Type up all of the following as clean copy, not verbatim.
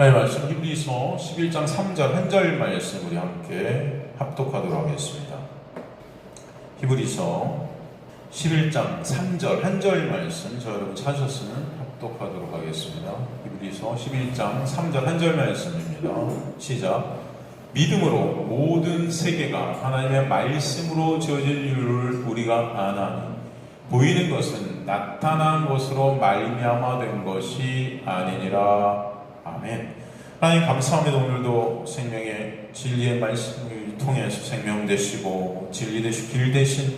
하나님의 말씀 히브리서 11장 3절 한 절 말씀 우리 함께 합독하도록 하겠습니다. 히브리서 11장 3절 한 절 말씀 저 여러분 찾으셨으면 합독하도록 하겠습니다. 히브리서 11장 3절 한 절 말씀입니다. 시작. 믿음으로 모든 세계가 하나님의 말씀으로 지어진 줄을 우리가 아나니 보이는 것은 나타난 것으로 말미암아 된 것이 아니니라. 아멘. 하나님 감사합니다. 오늘도 생명의 진리의 말씀을 통해서 생명 되시고 진리 되시고 길 되신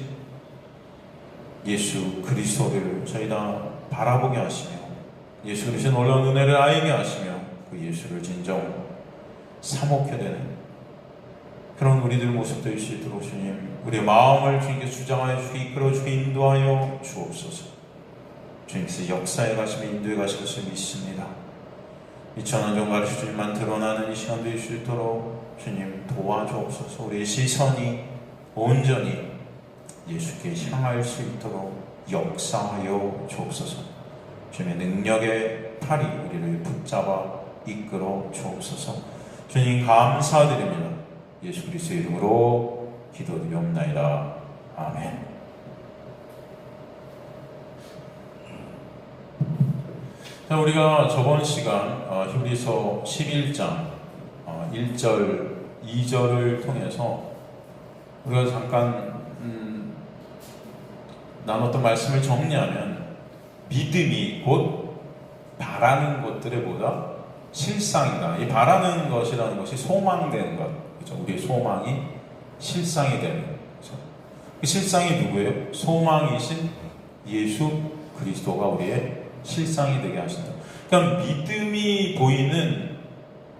예수 그리스도를 저희 다 바라보게 하시며 예수 그리스도의 놀라운 은혜를 알게 하시며 그 예수를 진정 사모하게 되는 그런 우리들 모습 될 수 있도록 주님 우리의 마음을 주님께 주장하여 주께 이끌어 주께 인도하여 주옵소서. 주님께서 역사에 가시며 인도에 가실 것을 믿습니다. 이 천한종 가르쳐 주님만 드러나는 이 시간 될 수 있도록 주님 도와주옵소서. 우리의 시선이 온전히 예수께 향할 수 있도록 역사하여 주옵소서. 주님의 능력의 팔이 우리를 붙잡아 이끌어 주옵소서. 주님 감사드립니다. 예수 그리스도의 이름으로 기도드리옵나이다. 아멘. 자, 우리가 저번 시간 히브리서 11장 1절, 2절을 통해서 우리가 잠깐 나눴던 말씀을 정리하면 믿음이 곧 바라는 것들에 보다 실상이다. 이 바라는 것이라는 것이 소망되는 것. 그렇죠? 우리의 소망이 실상이 되는 것. 그렇죠? 그 실상이 누구예요? 소망이신 예수 그리스도가 우리의 실상이 되게 하신다. 그러니까 믿음이 보이는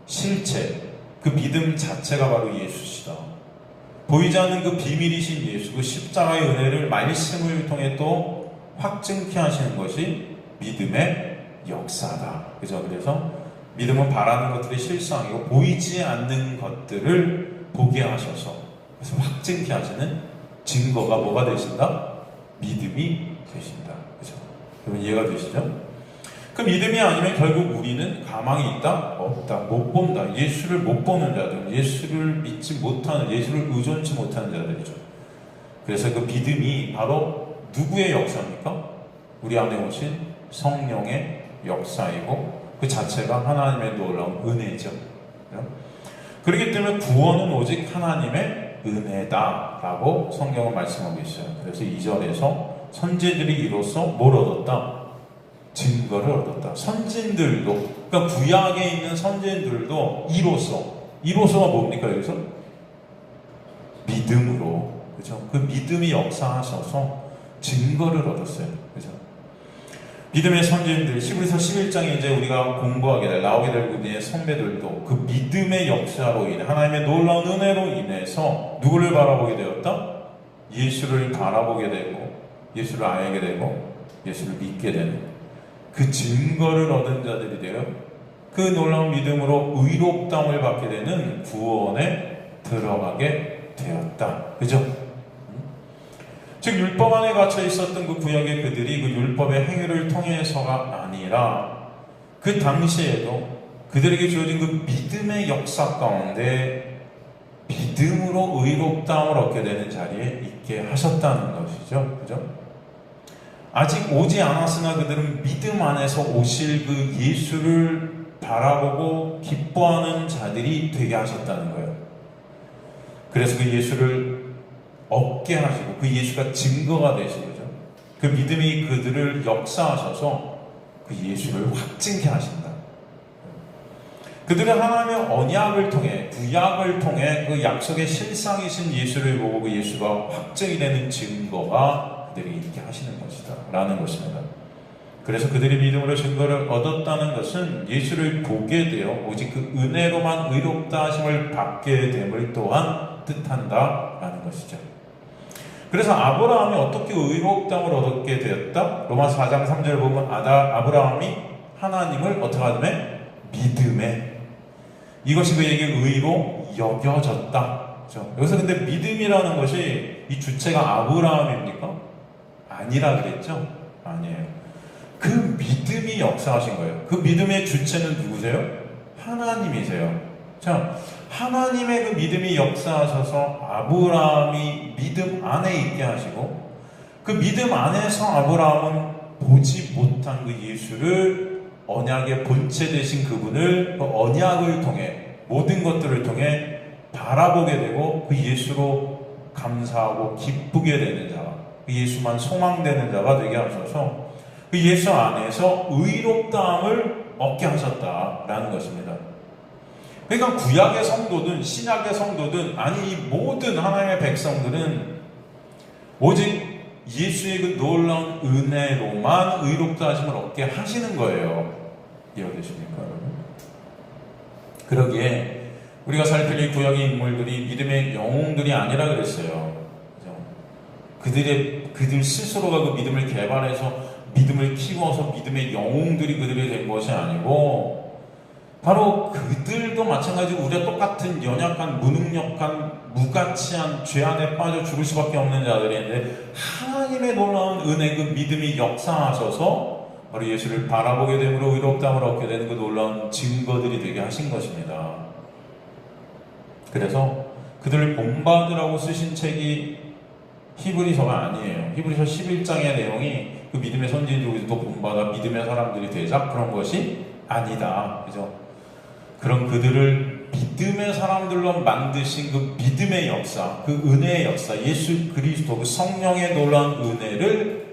실체, 그 믿음 자체가 바로 예수시다. 보이지 않는 그 비밀이신 예수, 그 십자가의 은혜를 말씀을 통해 또 확증케 하시는 것이 믿음의 역사다. 그죠? 그래서 믿음은 바라는 것들의 실상이고 보이지 않는 것들을 보게 하셔서 그래서 확증케 하시는 증거가 뭐가 되신다? 믿음이 되신다. 그죠? 여러분 이해가 되시죠? 그 믿음이 아니면 결국 우리는 가망이 있다? 없다. 못 본다. 예수를 못 보는 자들, 예수를 믿지 못하는, 예수를 의존치 못하는 자들이죠. 그래서 그 믿음이 바로 누구의 역사입니까? 우리 안에 오신 성령의 역사이고 그 자체가 하나님의 놀라운 은혜죠. 그렇기 때문에 구원은 오직 하나님의 은혜다라고 성경은 말씀하고 있어요. 그래서 2절에서 선지자들이 이로써 뭘 얻었다? 증거를 얻었다. 선진들도, 그러니까 구약에 있는 선진들도 이로써가 뭡니까 여기서? 믿음으로, 그죠? 그 믿음이 역사하셔서 증거를 얻었어요. 그죠? 믿음의 선진들, 히브리서 11장에 이제 우리가 공부하게 될, 나오게 될 우리의 선배들도 그 믿음의 역사로 인해, 하나님의 놀라운 은혜로 인해서 누구를 바라보게 되었다? 예수를 바라보게 되고, 예수를 알게 되고, 예수를 믿게 되는 그 증거를 얻은 자들이 되어 그 놀라운 믿음으로 의롭다함을 받게 되는 구원에 들어가게 되었다. 그죠? 즉 율법 안에 갇혀 있었던 그 구약의 그들이 그 율법의 행위를 통해서가 아니라 그 당시에도 그들에게 주어진 그 믿음의 역사 가운데 믿음으로 의롭다함을 얻게 되는 자리에 있게 하셨다는 것이죠. 그죠? 아직 오지 않았으나 그들은 믿음 안에서 오실 그 예수를 바라보고 기뻐하는 자들이 되게 하셨다는 거예요. 그래서 그 예수를 얻게 하시고 그 예수가 증거가 되신 거죠. 그 믿음이 그들을 역사하셔서 그 예수를 확증케 하신다. 그들은 하나님의 언약을 통해 구약을 통해 그 약속의 실상이신 예수를 보고 그 예수가 확증이 되는 증거가 그들이 있게 하시는 것이다 라는 것입니다. 그래서 그들이 믿음으로 증거를 얻었다는 것은 예수를 보게 되어 오직 그 은혜로만 의롭다 하심을 받게 됨을 또한 뜻한다 라는 것이죠. 그래서 아브라함이 어떻게 의롭다함을 얻게 되었다? 로마서 4장 3절 보면 아브라함이 하나님을 어떻게 하면 믿음에 이것이 그에게 의로 여겨졌다. 그렇죠? 여기서 근데 믿음이라는 것이 이 주체가 아브라함입니까? 아니라 그랬죠? 아니에요. 그 믿음이 역사하신 거예요. 그 믿음의 주체는 누구세요? 하나님이세요. 자, 하나님의 그 믿음이 역사하셔서 아브라함이 믿음 안에 있게 하시고, 그 믿음 안에서 아브라함은 보지 못한 그 예수를, 언약의 본체 되신 그분을 그 언약을 통해, 모든 것들을 통해 바라보게 되고, 그 예수로 감사하고 기쁘게 되는 자가, 그 예수만 소망되는 자가 되게 하셔서 그 예수 안에서 의롭다함을 얻게 하셨다라는 것입니다. 그러니까 구약의 성도든 신약의 성도든, 아니 이 모든 하나님의 백성들은 오직 예수의 그 놀라운 은혜로만 의롭다 하심을 얻게 하시는 거예요. 이해되십니까, 여러분? 그러기에 우리가 살필 이 구약의 인물들이 믿음의 영웅들이 아니라 그랬어요. 그들 스스로가 그 믿음을 개발해서 믿음을 키워서 믿음의 영웅들이 그들이 된 것이 아니고, 바로 그들도 마찬가지로 우리와 똑같은 연약한, 무능력한, 무가치한 죄 안에 빠져 죽을 수밖에 없는 자들인데, 하나님의 놀라운 은혜, 그 믿음이 역사하셔서 바로 예수를 바라보게 됨으로 의롭다함을 얻게 되는 그 놀라운 증거들이 되게 하신 것입니다. 그래서 그들을 본받으라고 쓰신 책이 히브리서가 아니에요. 히브리서 11장의 내용이 그 믿음의 선지자들도 본받아 믿음의 사람들이 되자, 그런 것이 아니다. 그죠? 그런 그들을 믿음의 사람들로 만드신 그 믿음의 역사, 그 은혜의 역사, 예수 그리스도 그 성령의 놀라운 은혜를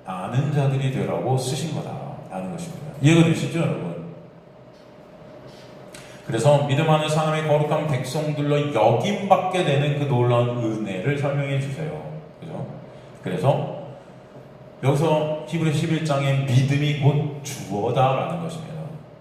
아는 자들이 되라고 쓰신 거다라는 것입니다. 이해가 되시죠, 여러분? 그래서 믿음 안에 하나님의 거룩한 백성들로 여김받게 되는 그 놀라운 은혜를 설명해 주세요. 그죠? 그래서 여기서 히브리 11장에 믿음이 곧 주어다라는 것입니다.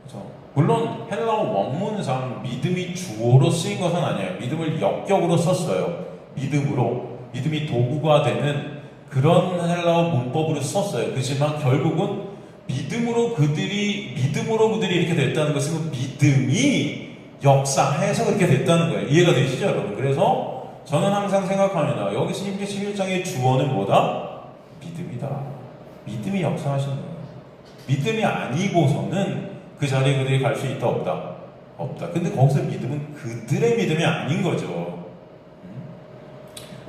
그죠? 물론 헬라어 원문상 믿음이 주어로 쓰인 것은 아니에요. 믿음을 역격으로 썼어요. 믿음이 도구가 되는 그런 헬라어 문법으로 썼어요. 그렇지만 결국은 믿음으로 그들이 이렇게 됐다는 것은 그 믿음이 역사해서 그렇게 됐다는 거예요. 이해가 되시죠, 여러분? 그래서 저는 항상 생각합니다. 여기서 히브리 11장의 주어는 뭐다? 믿음이다. 믿음이 역사하시는 거예요. 믿음이 아니고서는 그 자리에 그들이 갈 수 있다, 없다? 없다. 근데 거기서 믿음은 그들의 믿음이 아닌 거죠.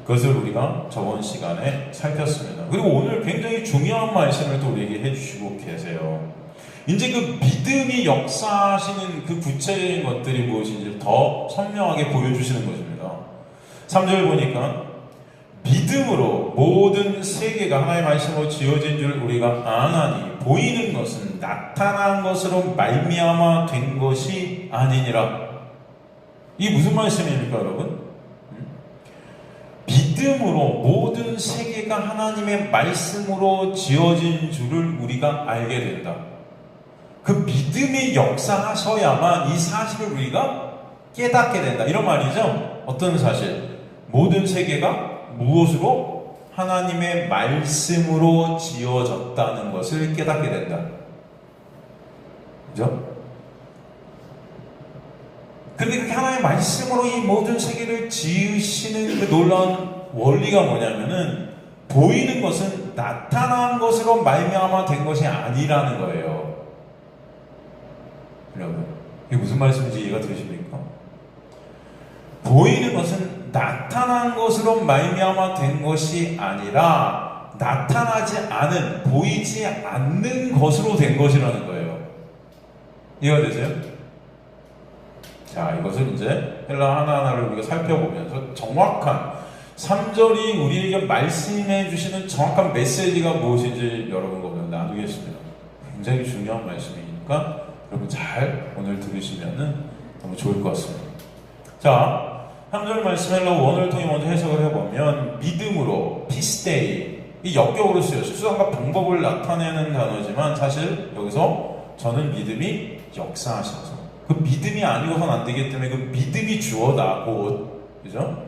그것을 우리가 저번 시간에 살폈습니다. 그리고 오늘 굉장히 중요한 말씀을 또 우리에게 해주시고 계세요. 이제 그 믿음이 역사하시는 그 구체적인 것들이 무엇인지 더 선명하게 보여주시는 것입니다. 3절 보니까 믿음으로 모든 세계가 하나님의 말씀으로 지어진 줄 우리가 아나니 보이는 것은 나타난 것으로 말미암아 된 것이 아니니라. 이게 무슨 말씀입니까, 여러분? 믿음으로 모든 세계가 하나님의 말씀으로 지어진 줄을 우리가 알게 된다. 그 믿음이 역사하셔야만 이 사실을 우리가 깨닫게 된다. 이런 말이죠. 어떤 사실? 모든 세계가 무엇으로? 하나님의 말씀으로 지어졌다는 것을 깨닫게 된다. 그죠? 근데 그렇게 하나님의 말씀으로 이 모든 세계를 지으시는 그 놀라운 원리가 뭐냐면은, 보이는 것은 나타난 것으로 말미암아 된 것이 아니라는 거예요. 여러분, 이게 무슨 말씀인지 이해가 되십니까? 보이는 것은 나타난 것으로 말미암아 된 것이 아니라 나타나지 않은, 보이지 않는 것으로 된 것이라는 거예요. 이해가 되세요? 자, 이것을 이제 헬라 하나하나를 우리가 살펴보면서 정확한 3절이 우리에게 말씀해 주시는 정확한 메시지가 무엇인지 여러분과 나누겠습니다. 굉장히 중요한 말씀이니까 여러분 잘 오늘 들으시면 너무 좋을 것 같습니다. 자, 3절 말씀 헬라 원어를 통해 먼저 해석을 해보면, 믿음으로 피스테이, 이 역격으로 쓰여요. 수단과 방법을 나타내는 단어지만 사실 여기서 저는 믿음이 역사하셔서, 그 믿음이 아니고선 안 되기 때문에 그 믿음이 주어다, 곧. 그죠?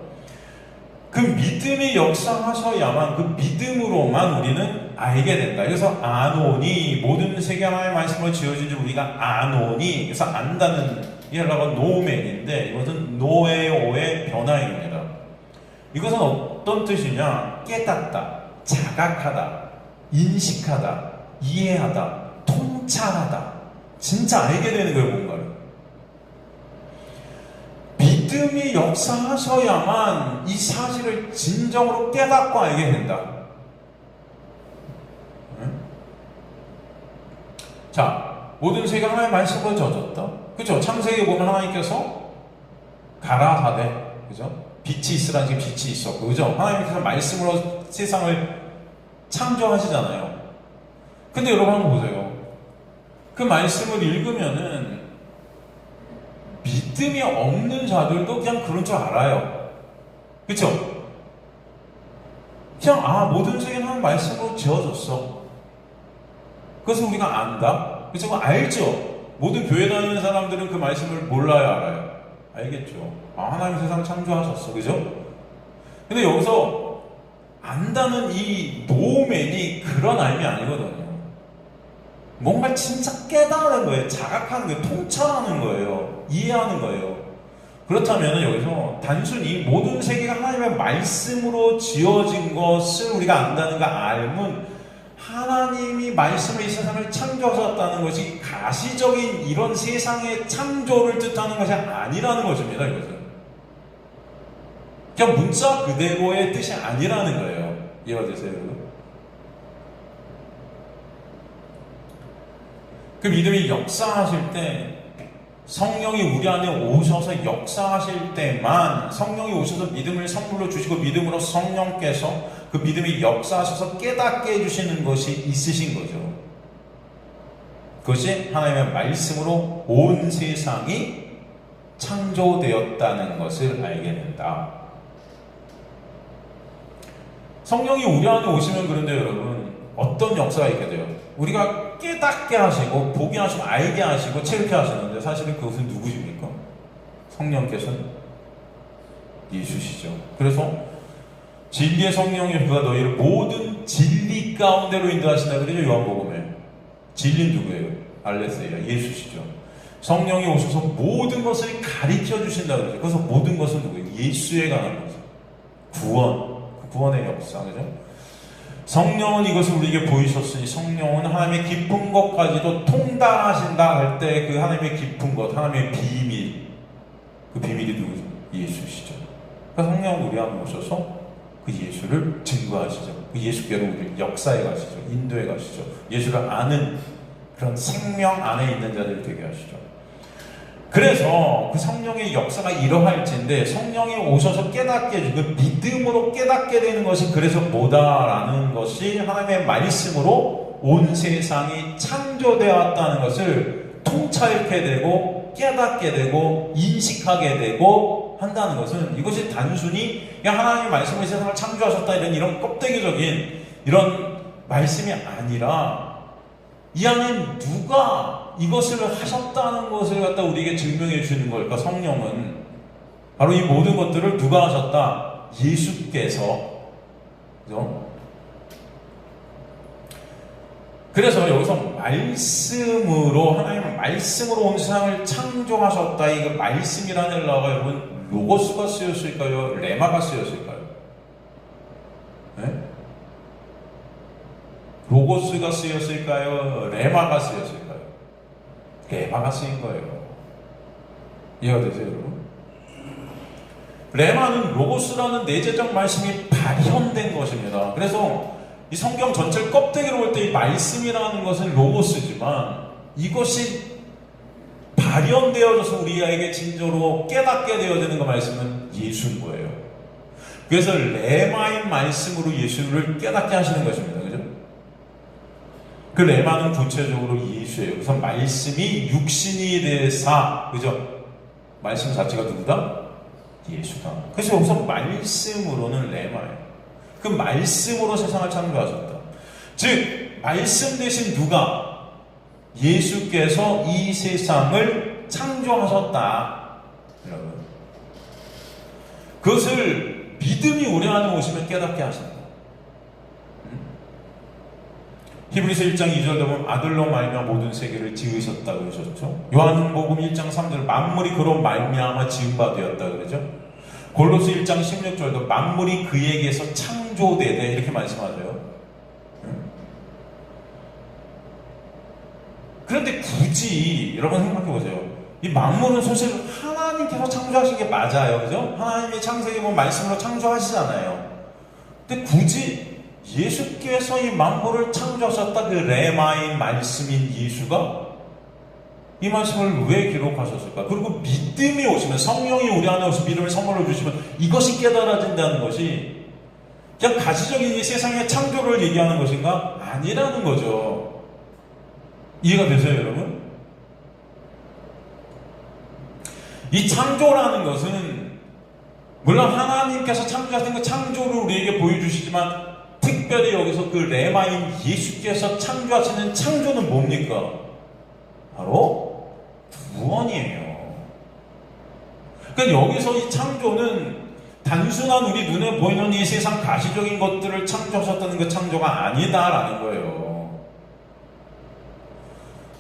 그 믿음이 역사하셔야만, 그 믿음으로만 우리는 알게 된다. 그래서 아노니, 모든 세계 하나의 말씀으로 지어진 줄 우리가 아노니, 그래서 안다는 이 헬라가 노멘인데 이것은 노에오의 변화입니다. 이것은 어떤 뜻이냐? 깨닫다, 자각하다, 인식하다, 이해하다, 통찰하다, 진짜 알게 되는 거예요, 뭔가를. 믿음이 역사하셔야만 이 사실을 진정으로 깨닫고 알게 된다. 자, 모든 세계가 하나님의 말씀으로 젖었다. 그죠? 창세기에 보면 하나님께서 가라사대, 그죠? 빛이 있으라는 게 빛이 있었고, 그죠? 하나님께서 말씀으로 세상을 창조하시잖아요. 근데 여러분 한번 보세요. 그 말씀을 읽으면은 믿음이 없는 자들도 그냥 그런 줄 알아요. 그쵸? 그냥 모든 세계는 하나님 말씀으로 지어졌어. 그것을 우리가 안다? 그쵸? 알죠? 모든 교회 다니는 사람들은 그 말씀을 몰라요, 알아요? 알겠죠? 하나님 세상을 창조하셨어. 그죠? 근데 여기서 안다는 이 노우맨이 그런 알미 아니거든요. 뭔가 진짜 깨달은 거예요. 자각하는 거예요. 통찰하는 거예요. 이해하는 거예요. 그렇다면 여기서 단순히 모든 세계가 하나님의 말씀으로 지어진 것을 우리가 안다는가 알면 하나님이 말씀으로 이 세상을 창조하셨다는 것이 가시적인 이런 세상의 창조를 뜻하는 것이 아니라는 것입니다. 이것은 그냥 문자 그대로의 뜻이 아니라는 거예요. 이해가 되세요, 여러분? 그 믿음이 역사하실 때 성령이 우리 안에 오셔서 역사하실 때만 성령이 오셔서 믿음을 선물로 주시고 믿음으로 성령께서 그 믿음이 역사하셔서 깨닫게 해주시는 것이 있으신 거죠. 그것이 하나님의 말씀으로 온 세상이 창조되었다는 것을 알게 된다. 성령이 우리 안에 오시면 그런데 여러분 어떤 역사가 있게 돼요? 우리가 깨닫게 하시고 보게 하시고 알게 하시고 체육해 하시는데 사실은 그것은 누구십니까? 성령께서는 예수시죠. 그래서 진리의 성령이 그가 너희를 모든 진리 가운데로 인도하신다 그러죠. 요한복음에. 진리는 누구예요? 알레스야, 예수시죠. 성령이 오셔서 모든 것을 가르쳐 주신다 그러죠. 그래서 모든 것은 누구예요? 예수에 관한 거죠. 구원, 그 구원의 역사, 그죠? 성령은 이것을 우리에게 보이셨으니 성령은 하나님의 깊은 것까지도 통달하신다 할 때 그 하나님의 깊은 것, 하나님의 비밀, 그 비밀이 누구죠? 예수시죠. 그러니까 성령은 우리 안에 오셔서 그 예수를 증거하시죠. 그 예수께로 우리 역사에 가시죠. 인도에 가시죠. 예수를 아는 그런 생명 안에 있는 자들이 되게 하시죠. 그래서 그 성령의 역사가 이러할진데 성령이 오셔서 깨닫게 해주고 그 믿음으로 깨닫게 되는 것이 그래서 뭐다라는 것이 하나님의 말씀으로 온 세상이 창조되었다는 것을 통찰케 되고 깨닫게 되고 인식하게 되고 한다는 것은 이것이 단순히 그냥 하나님의 말씀으로 세상을 창조하셨다 이런 껍데기적인 이런 말씀이 아니라 이 안에 누가 이것을 하셨다는 것을 갖다 우리에게 증명해 주는 걸까? 성령은 바로 이 모든 것들을 누가 하셨다? 예수께서. 그죠? 그래서 여기서 말씀으로 하나님의 말씀으로 온 세상을 창조하셨다. 이거 말씀이라는 헬라어가 여러분 로고스가 쓰였을까요? 레마가 쓰였을까요? 네? 로고스가 쓰였을까요? 레마가 쓰였을까요? 레마가 쓰인 거예요. 이해가 되세요, 여러분? 레마는 로고스라는 내재적 말씀이 발현된 것입니다. 그래서 이 성경 전체를 껍데기로 볼 때 이 말씀이라는 것은 로고스지만 이것이 발현되어져서 우리에게 진정으로 깨닫게 되어지는 그 말씀은 예수인 거예요. 그래서 레마인 말씀으로 예수를 깨닫게 하시는 것입니다. 그죠? 그 레마는 구체적으로 예수예요. 그래서 말씀이 육신이 되사, 그죠? 말씀 자체가 누구다? 예수다. 그래서 여기서 말씀으로는 레마예요. 그 말씀으로 세상을 창조하셨다. 즉 말씀 대신 누가? 예수께서 이 세상을 창조하셨다. 여러분, 그것을 믿음이 우리 안에 오시면 깨닫게 하신다. 히브리서 1장 2절에 보면 아들로 말미암아 모든 세계를 지으셨다고 그러셨죠. 요한복음 1장 3절 만물이 그로 말미암아 지은 바 되었다 그러죠. 골로새 1장 16절도 만물이 그에게서 창조되되 이렇게 말씀하세요. 그런데 굳이 여러분 생각해 보세요. 이 만물은 사실 하나님께서 창조하신 게 맞아요. 그죠? 하나님이 창세기 보면 말씀으로 창조하시잖아요. 근데 굳이 예수께서 이 만물을 창조하셨다, 그 레마인 말씀인 예수가 이 말씀을 왜 기록하셨을까? 그리고 믿음이 오시면, 성령이 우리 안에 오셔서 믿음을 선물로 주시면 이것이 깨달아진다는 것이 그냥 가시적인 이 세상의 창조를 얘기하는 것인가? 아니라는 거죠. 이해가 되세요, 여러분? 이 창조라는 것은 물론 하나님께서 창조하신 그 창조를 우리에게 보여주시지만 특별히 여기서 그 레마인 예수께서 창조하시는 창조는 뭡니까? 바로 구원이에요. 그러니까 여기서 이 창조는 단순한 우리 눈에 보이는 이 세상 가시적인 것들을 창조하셨다는 그 창조가 아니다라는 거예요.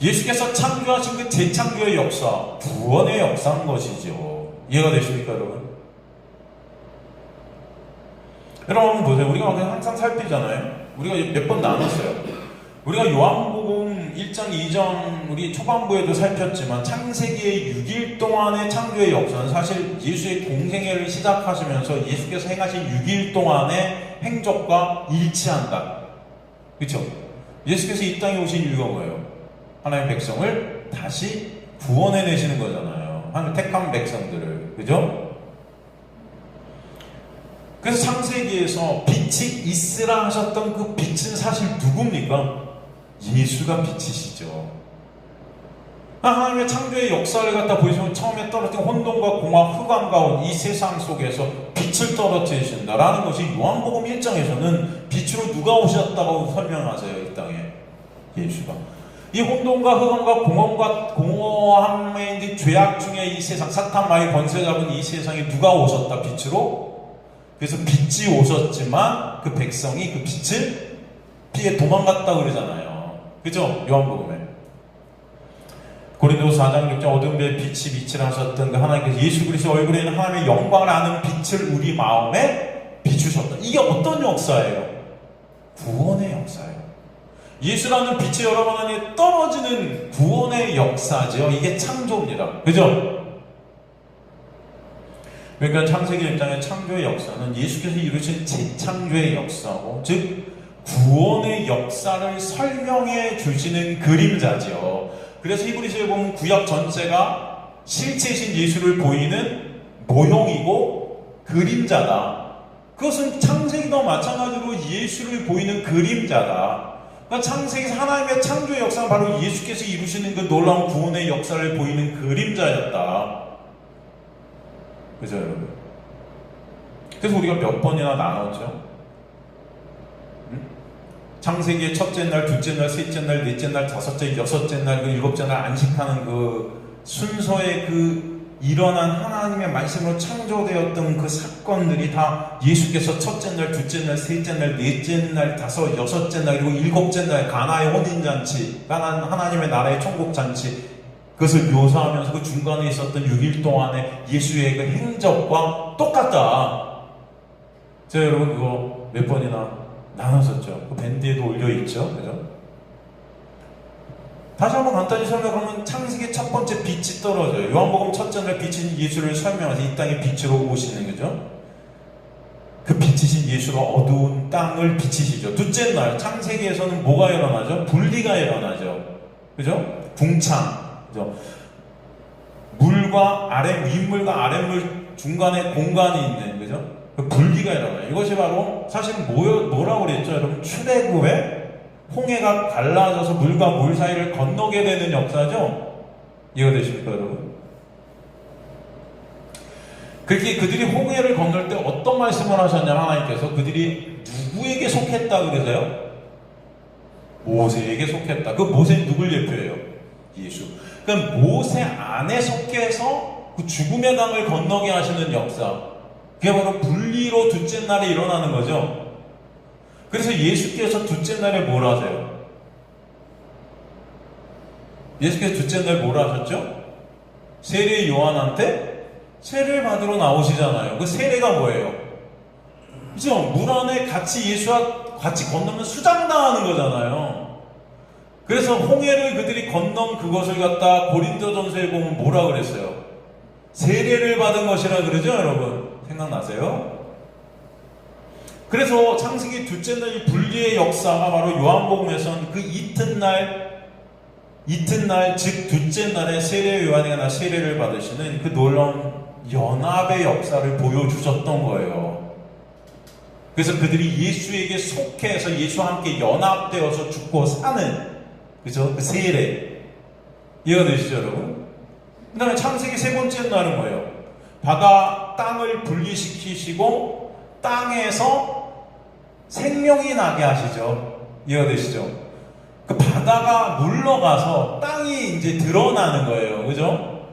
예수께서 창조하신 그 재창조의 역사, 구원의 역사인 것이죠. 이해가 되십니까, 여러분? 여러분 보세요. 우리가 항상 살피잖아요. 우리가 몇 번 나눴어요. 우리가 요한복음 1장 2장 우리 초반부에도 살폈지만 창세기의 6일 동안의 창조의 역사는 사실 예수의 공생애를 시작하시면서 예수께서 행하신 6일 동안의 행적과 일치한다. 그렇죠? 예수께서 이 땅에 오신 이유가 뭐예요? 하나님의 백성을 다시 구원해내시는 거잖아요. 하나님 택한 백성들을. 그죠? 그래서 창세기에서 빛이 있으라 하셨던 그 빛은 사실 누굽니까? 예수가 빛이시죠. 하나님의 창조의 역사를 갖다 보여주면 처음에 떨어진 혼돈과 공허, 흑암 가운 이 세상 속에서 빛을 떨어뜨리신다라는 것이 요한복음 1장에서는 빛으로 누가 오셨다고 설명하세요, 이 땅에. 예수가. 이 혼돈과 흑암과 공허함에 있는 죄악 중에 이 세상, 사탄 마귀 권세 잡은 이 세상에 누가 오셨다, 빛으로? 그래서 빛이 오셨지만 그 백성이 그 빛을 피해 도망갔다 그러잖아요. 그죠? 요한복음에. 고린도서 4장 6장 어두운 데에 빛이 빛을 하셨던 그 하나님께서 예수 그리스도 얼굴에 있는 하나님의 영광을 아는 빛을 우리 마음에 비추셨다. 이게 어떤 역사예요? 구원의 역사예요. 예수라는 빛이 여러분 안에 떨어지는 구원의 역사죠. 이게 창조입니다. 그죠? 그러니까 창세기 1장의 창조의 역사는 예수께서 이루신 재창조의 역사고, 즉 구원의 역사를 설명해 주시는 그림자죠. 그래서 히브리서에 보면 구약 전체가 실체이신 예수를 보이는 모형이고 그림자다. 그것은 창세기도 마찬가지로 예수를 보이는 그림자다. 그러니까 창세기에서 하나님의 창조의 역사는 바로 예수께서 이루시는 그 놀라운 구원의 역사를 보이는 그림자였다. 그죠, 여러분? 그래서 우리가 몇 번이나 나눴죠? 창세기의 첫째 날, 둘째 날, 셋째 날, 넷째 날, 다섯째, 여섯째 날, 그 일곱째 날 안식하는 그 순서의 그 일어난 하나님의 말씀으로 창조되었던 그 사건들이 다 예수께서 첫째 날, 둘째 날, 셋째 날, 넷째 날, 다섯, 여섯째 날, 그리고 일곱째 날 가나의 혼인잔치, 하나님의 나라의 천국잔치, 그것을 묘사하면서 그 중간에 있었던 6일 동안의 예수의 그 행적과 똑같다. 제가 여러분 그거 몇 번이나 나눴었죠. 그 밴드에도 올려있죠. 그죠? 다시 한번 간단히 설명하면 창세기 첫 번째 빛이 떨어져요. 요한복음 첫째 날 빛인 예수를 설명해서 이 땅에 빛으로 오시는 거죠. 그 빛이신 예수가 어두운 땅을 비치시죠. 둘째 날 창세기에서는 뭐가 일어나죠? 분리가 일어나죠. 그죠? 궁창. 그죠? 물과 윗물과 아랫물 중간에 공간이 있는, 그죠? 그 분리가 일어나요. 이것이 바로 사실 뭐라고 그랬죠? 여러분, 출애굽에 홍해가 갈라져서 물과 물 사이를 건너게 되는 역사죠? 이해가 되십니까, 여러분? 그렇게 그들이 홍해를 건널 때 어떤 말씀을 하셨냐면 하나님께서 그들이 누구에게 속했다 그러세요? 모세에게 속했다. 그 모세는 누굴 예표해요? 예수. 그러니까 모세 안에 속해서 그 죽음의 강을 건너게 하시는 역사. 그게 바로 분리로 둘째 날에 일어나는 거죠. 그래서 예수께서 둘째 날에 뭘 하세요? 예수께서 둘째 날 뭘 하셨죠? 세례 요한한테 세례를 받으러 나오시잖아요. 그 세례가 뭐예요? 그죠? 물 안에 같이 예수와 같이 건너면 수장당하는 거잖아요. 그래서 홍해를 그들이 건넌 그것을 갖다 고린도전서에 보면 뭐라 그랬어요? 세례를 받은 것이라 그러죠, 여러분? 생각나세요? 그래서 창세기 둘째 날 분리의 역사가 바로 요한복음에서는 그 이튿날 즉 둘째 날에 세례 요한이 나 세례를 받으시는 그 놀라운 연합의 역사를 보여주셨던 거예요. 그래서 그들이 예수에게 속해서 예수와 함께 연합되어서 죽고 사는, 그죠? 그 세례. 이해가 되시죠, 여러분? 그 다음에 창세기 세 번째 날은 뭐예요? 바다 땅을 분리시키시고 땅에서 생명이 나게 하시죠. 이해가 되시죠? 그 바다가 물러가서 땅이 이제 드러나는 거예요. 그죠?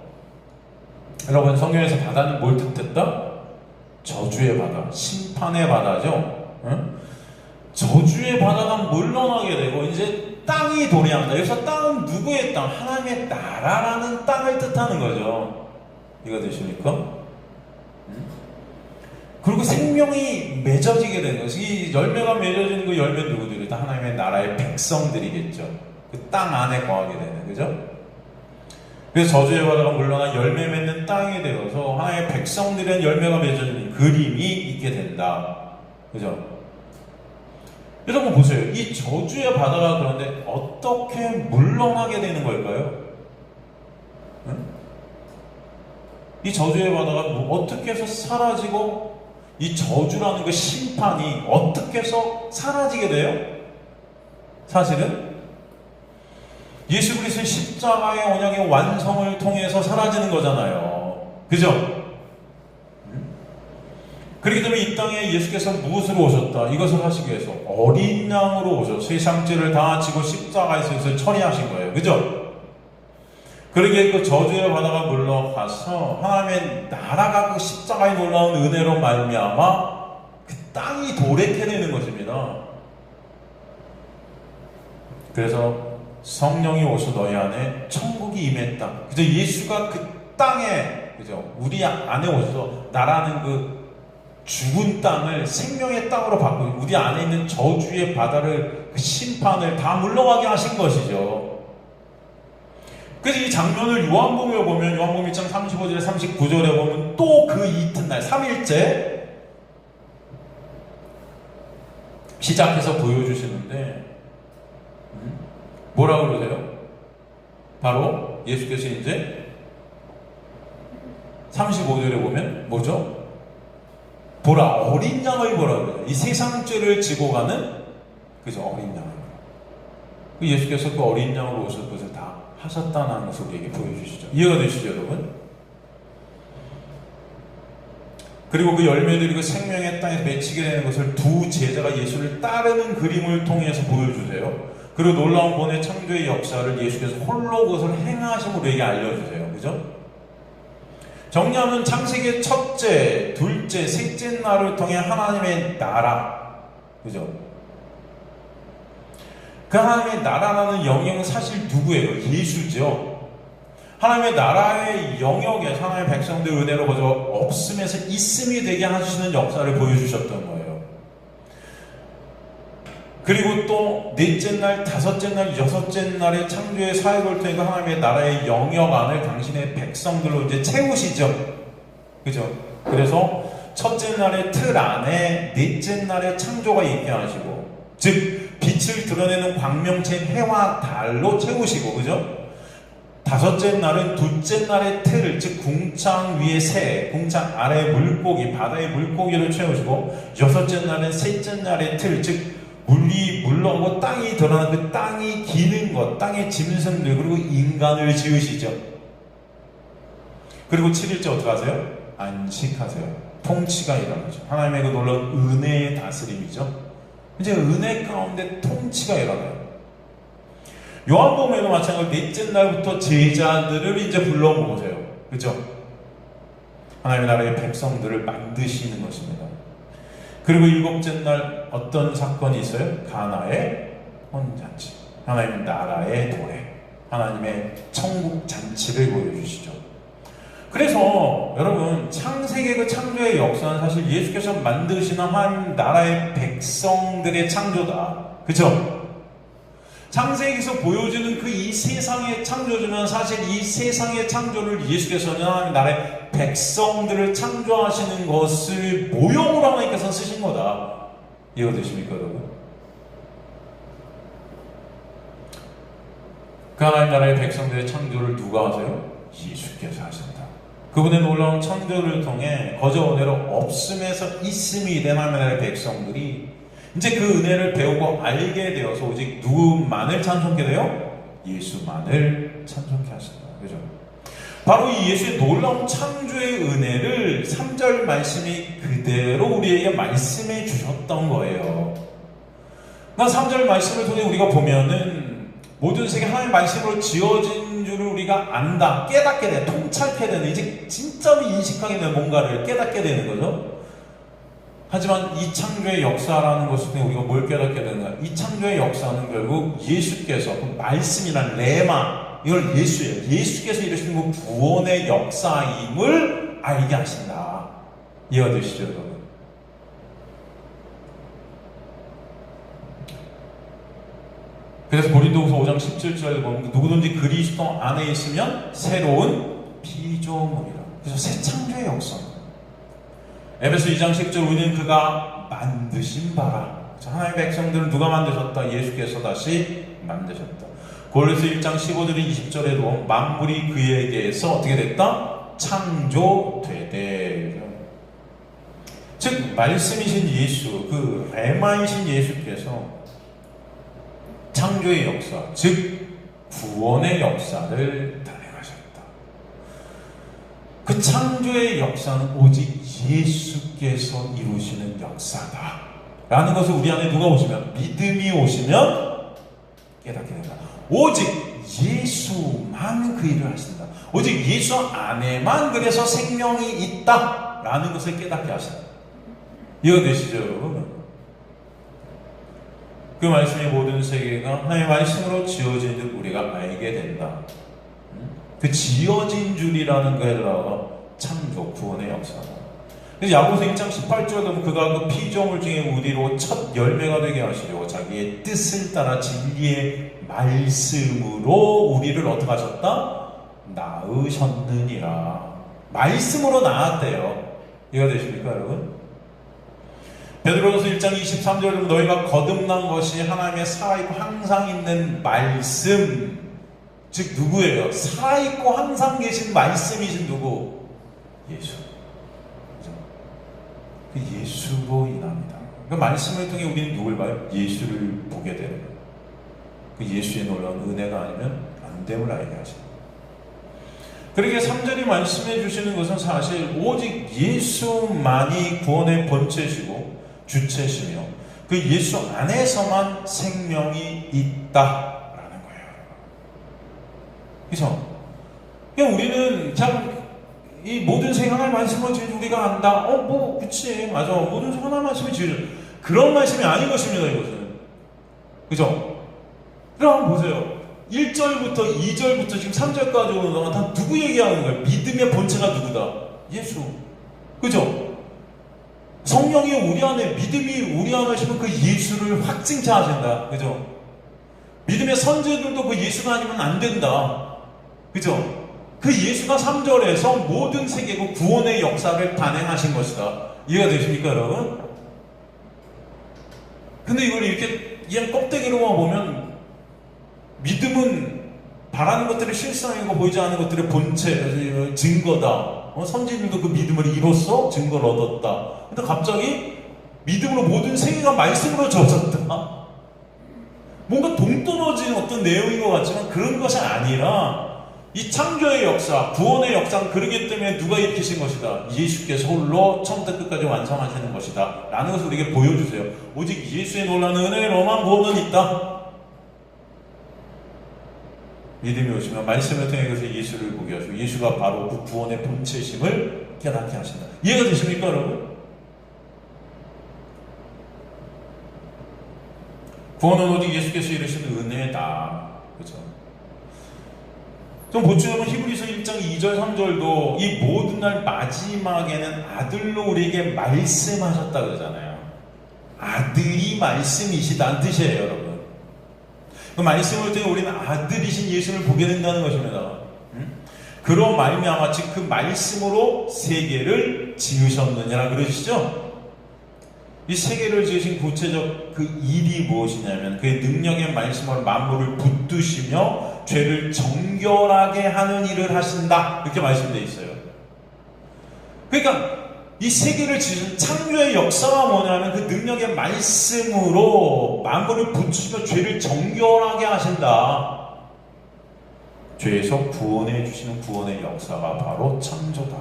여러분, 성경에서 바다는 뭘 뜻했다? 저주의 바다, 심판의 바다죠. 응? 저주의 바다가 물러나게 되고 이제 땅이 도래한다. 여기서 땅은 누구의 땅? 하나님의 나라라는 땅을 뜻하는 거죠. 이해가 되십니까? 그리고 생명이 맺어지게 되는 거죠. 이 열매가 맺어지는 그 열매는 누구들이다? 하나님의 나라의 백성들이겠죠. 그 땅 안에 거하게 되는, 그죠? 그래서 저주의 바다가 물러나 열매 맺는 땅이 되어서 하나님의 백성들의 열매가 맺어지는 그림이 있게 된다. 그죠? 여러분 보세요. 이 저주의 바다가 그런데 어떻게 물러나게 되는 걸까요? 응? 이 저주의 바다가 어떻게 해서 사라지고 이 저주라는 그 심판이 어떻게 해서 사라지게 돼요? 사실은 예수 그리스도의 십자가의 언약의 완성을 통해서 사라지는 거잖아요. 그죠? 그렇기 때문에 이 땅에 예수께서 무엇으로 오셨다? 이것을 하시기 위해서 어린 양으로 오셔서 세상 죄를 다 지고 십자가에서 이것을 처리하신 거예요. 그죠? 그러기에 그 저주의 바다가 물러가서 하나님의 나라가 그 십자가의 놀라운 은혜로 말미암아 그 땅이 도래케 되는 것입니다. 그래서 성령이 오셔 너희 안에 천국이 임했다. 그죠? 예수가 그 땅에, 그죠? 우리 안에 오셔서 나라는 그 죽은 땅을 생명의 땅으로 바꾸고 우리 안에 있는 저주의 바다를, 그 심판을 다 물러가게 하신 것이죠. 그래서 이 장면을 요한복음에 보면, 요한복음 1장 35절에 39절에 보면 또 그 이튿날 3일째 시작해서 보여주시는데 뭐라고 그러세요? 바로 예수께서 이제 35절에 보면 뭐죠? 보라, 어린 양을 보라 그래요. 이 세상 죄를 지고 가는, 그죠? 어린 양을. 예수께서 그 어린 양으로 오셔서 그것을 다 하셨다는 것을 우리에게 보여주시죠. 이해가 되시죠, 여러분? 그리고 그 열매들이 그 생명의 땅에서 맺히게 되는 것을 두 제자가 예수를 따르는 그림을 통해서 보여주세요. 그리고 놀라운 본의 창조의 역사를 예수께서 홀로 그것을 행하심으로 우리에게 알려주세요. 그죠? 정리하면 창세기의 첫째, 둘째, 셋째 날을 통해 하나님의 나라, 그죠? 그 하나님의 나라라는 영역은 사실 누구예요? 예수죠. 하나님의 나라의 영역에서 하나님의 백성들 은혜로 거저 없음에서 있음이 되게 하시는 역사를 보여주셨던 거예요. 그리고 또 넷째 날, 다섯째 날, 여섯째 날의 창조의 사역을 통해 하나님의 나라의 영역 안을 당신의 백성들로 이제 채우시죠. 그죠? 그래서 첫째 날의 틀 안에 넷째 날의 창조가 있게 하시고, 즉 빛을 드러내는 광명체 해와 달로 채우시고, 그죠? 다섯째 날은 둘째 날의 틀을, 즉 궁창 위의 새, 궁창 아래 물고기, 바다의 물고기를 채우시고, 여섯째 날은 셋째 날의 틀, 즉 물이 물러오고 땅이 드러나는 그 땅이 기는 것, 땅의 짐승들, 그리고 인간을 지으시죠. 그리고 7일째 어떻게 하세요? 안식하세요. 통치가 일어나죠. 하나님의 그 놀라운 은혜의 다스림이죠. 이제 은혜 가운데 통치가 일어나요. 요한복음에도 마찬가지로 넷째 날부터 제자들을 이제 불러 모으세요. 그죠? 하나님의 나라의 백성들을 만드시는 것입니다. 그리고 일곱째 날 어떤 사건이 있어요? 가나의 혼잔치. 하나님의 나라의 도래. 하나님의 천국 잔치를 보여주시죠. 그래서 여러분, 창세기 그 창조의 역사는 사실 예수께서 만드시는 하나님 나라의 백성들의 창조다. 그죠? 창세기에서 보여주는 그 이 세상의 창조주는 사실 이 세상의 창조를 예수께서는 하나님 나라의 백성들을 창조하시는 것을 모형으로 하나님께서 쓰신 거다. 이해가 되십니까, 여러분? 그 하나님 나라의 백성들의 창조를 누가 하세요? 예수께서 하신다. 그분의 놀라운 창조를 통해 거저 은혜로 없음에서 있음이 된 하나님 나라의 백성들이 이제 그 은혜를 배우고 알게 되어서 오직 누구만을 찬송케 돼요? 예수만을 찬송케 하신다. 그죠? 바로 이 예수의 놀라운 창조의 은혜를 3절 말씀이 그대로 우리에게 말씀해 주셨던 거예요. 그러니까 3절 말씀을 통해 우리가 보면은 모든 세계 하나님의 말씀으로 지어진 줄을 우리가 안다, 깨닫게 돼, 통찰케 되는, 이제 진짜로 인식하게 되는 뭔가를 깨닫게 되는 거죠. 하지만 이 창조의 역사라는 것을 통해 우리가 뭘 깨닫게 되는가? 이 창조의 역사는 결국 예수께서 그 말씀이란 레마, 이걸 예수예요. 예수께서 이루시는 그 구원의 역사임을 알게 하신다. 이해가 되시죠, 여러분? 그래서 고린도후서 5장 17절에 보면 누구든지 그리스도 안에 있으면 새로운 피조물이라. 그래서 새 창조의 역사. 에베소 2장 10절 우리는 그가 만드신 바라. 하나님의 백성들을 누가 만드셨다? 예수께서 다시 만드셨다. 고린도서 1장 15절인 20절에도 만물이 그에게서 어떻게 됐다? 창조되되. 즉 말씀이신 예수, 그 레마이신 예수께서 창조의 역사, 즉 구원의 역사를 단행하셨다. 그 창조의 역사는 오직 예수께서 이루시는 역사다 라는 것을 우리 안에 누가 오시면, 믿음이 오시면 깨닫게 된다. 오직 예수만 그 일을 하신다. 오직 예수 안에만 그래서 생명이 있다 라는 것을 깨닫게 하신다. 이해가 되시죠, 여러분? 그 말씀의 모든 세계가 하나님의 말씀으로 지어진 줄 우리가 알게 된다. 그 지어진 줄이라는 그 헬라어가 창조, 구원의 역사다. 그래서 야고보서 1장 18절에 보면 그가 그 피조물 중에 우리로 첫 열매가 되게 하시려고 자기의 뜻을 따라 진리의 말씀으로 우리를 어떻게 하셨다? 낳으셨느니라. 말씀으로 낳았대요. 이해가 되십니까, 여러분? 베드로전서 1장 23절에 너희가 거듭난 것이 하나님의 살아있고 항상 있는 말씀, 즉 누구예요? 살아있고 항상 계신 말씀이신 누구? 예수. 그 예수로 인합니다. 그 말씀을 통해 우리는 누굴 봐요? 예수를 보게 되는 거예요. 그 예수의 놀라운 은혜가 아니면 안 됨을 알게 하십니다. 그러게 3절이 말씀해 주시는 것은 사실 오직 예수만이 구원의 본체시고 주체시며 그 예수 안에서만 생명이 있다라는 거예요. 그래서 그냥 우리는 참 이 모든 생각을 말씀을 지어서 우리가 안다. 그치, 맞아. 모든 생각을 말씀을 지어줘. 그런 말씀이 아닌 것입니다, 이것은. 그죠? 그럼 한번 보세요. 1절부터 2절부터 지금 3절까지 오는 동안 다 누구 얘기하는 거예요? 믿음의 본체가 누구다? 예수. 그죠? 성령이 우리 안에, 믿음이 우리 안에 오시면 그 예수를 확증케 하신다. 그죠? 믿음의 선제들도 그 예수가 아니면 안 된다. 그죠? 그 예수가 3절에서 모든 세계고 구원의 역사를 단행하신 것이다. 이해가 되십니까, 여러분? 근데 이걸 이렇게 그냥 껍데기로만 보면 믿음은 바라는 것들의 실상이고 보이지 않는 것들의 본체, 증거다. 선지들도 그 믿음을 이뤘어? 증거를 얻었다. 근데 갑자기 믿음으로 모든 세계가 말씀으로 젖었다. 뭔가 동떨어진 어떤 내용인 것 같지만 그런 것이 아니라 이 창조의 역사, 구원의 역사는 그러기 때문에 누가 일으키신 것이다? 예수께서 홀로 처음부터 끝까지 완성하시는 것이다 라는 것을 우리에게 보여주세요. 오직 예수의 놀라운 은혜로만 구원은 있다. 믿음이 오시면 말씀을 통해 그래서 예수를 보게 하시고 예수가 바로 그 구원의 본체심을 깨닫게 하신다. 이해가 되십니까, 여러분? 구원은 오직 예수께서 이루신 은혜다. 그죠? 좀 보충하면 히브리서 1장 2절 3절도 이 모든 날 마지막에는 아들로 우리에게 말씀하셨다 그러잖아요. 아들이 말씀이시다는 뜻이에요, 여러분. 그 말씀을 통해 우리는 아들이신 예수를 보게 된다는 것입니다. 그로 말미암아 즉 그 말씀으로 세계를 지으셨느니라 그러시죠? 이 세계를 지으신 구체적 그 일이 무엇이냐면 그의 능력의 말씀으로 만물을 붙드시며 죄를 정결하게 하는 일을 하신다, 이렇게 말씀되어 있어요. 그러니까 이 세계를 지으신 창조의 역사가 뭐냐면 그 능력의 말씀으로 만물을 붙이며 죄를 정결하게 하신다. 죄에서 구원해 주시는 구원의 역사가 바로 창조다.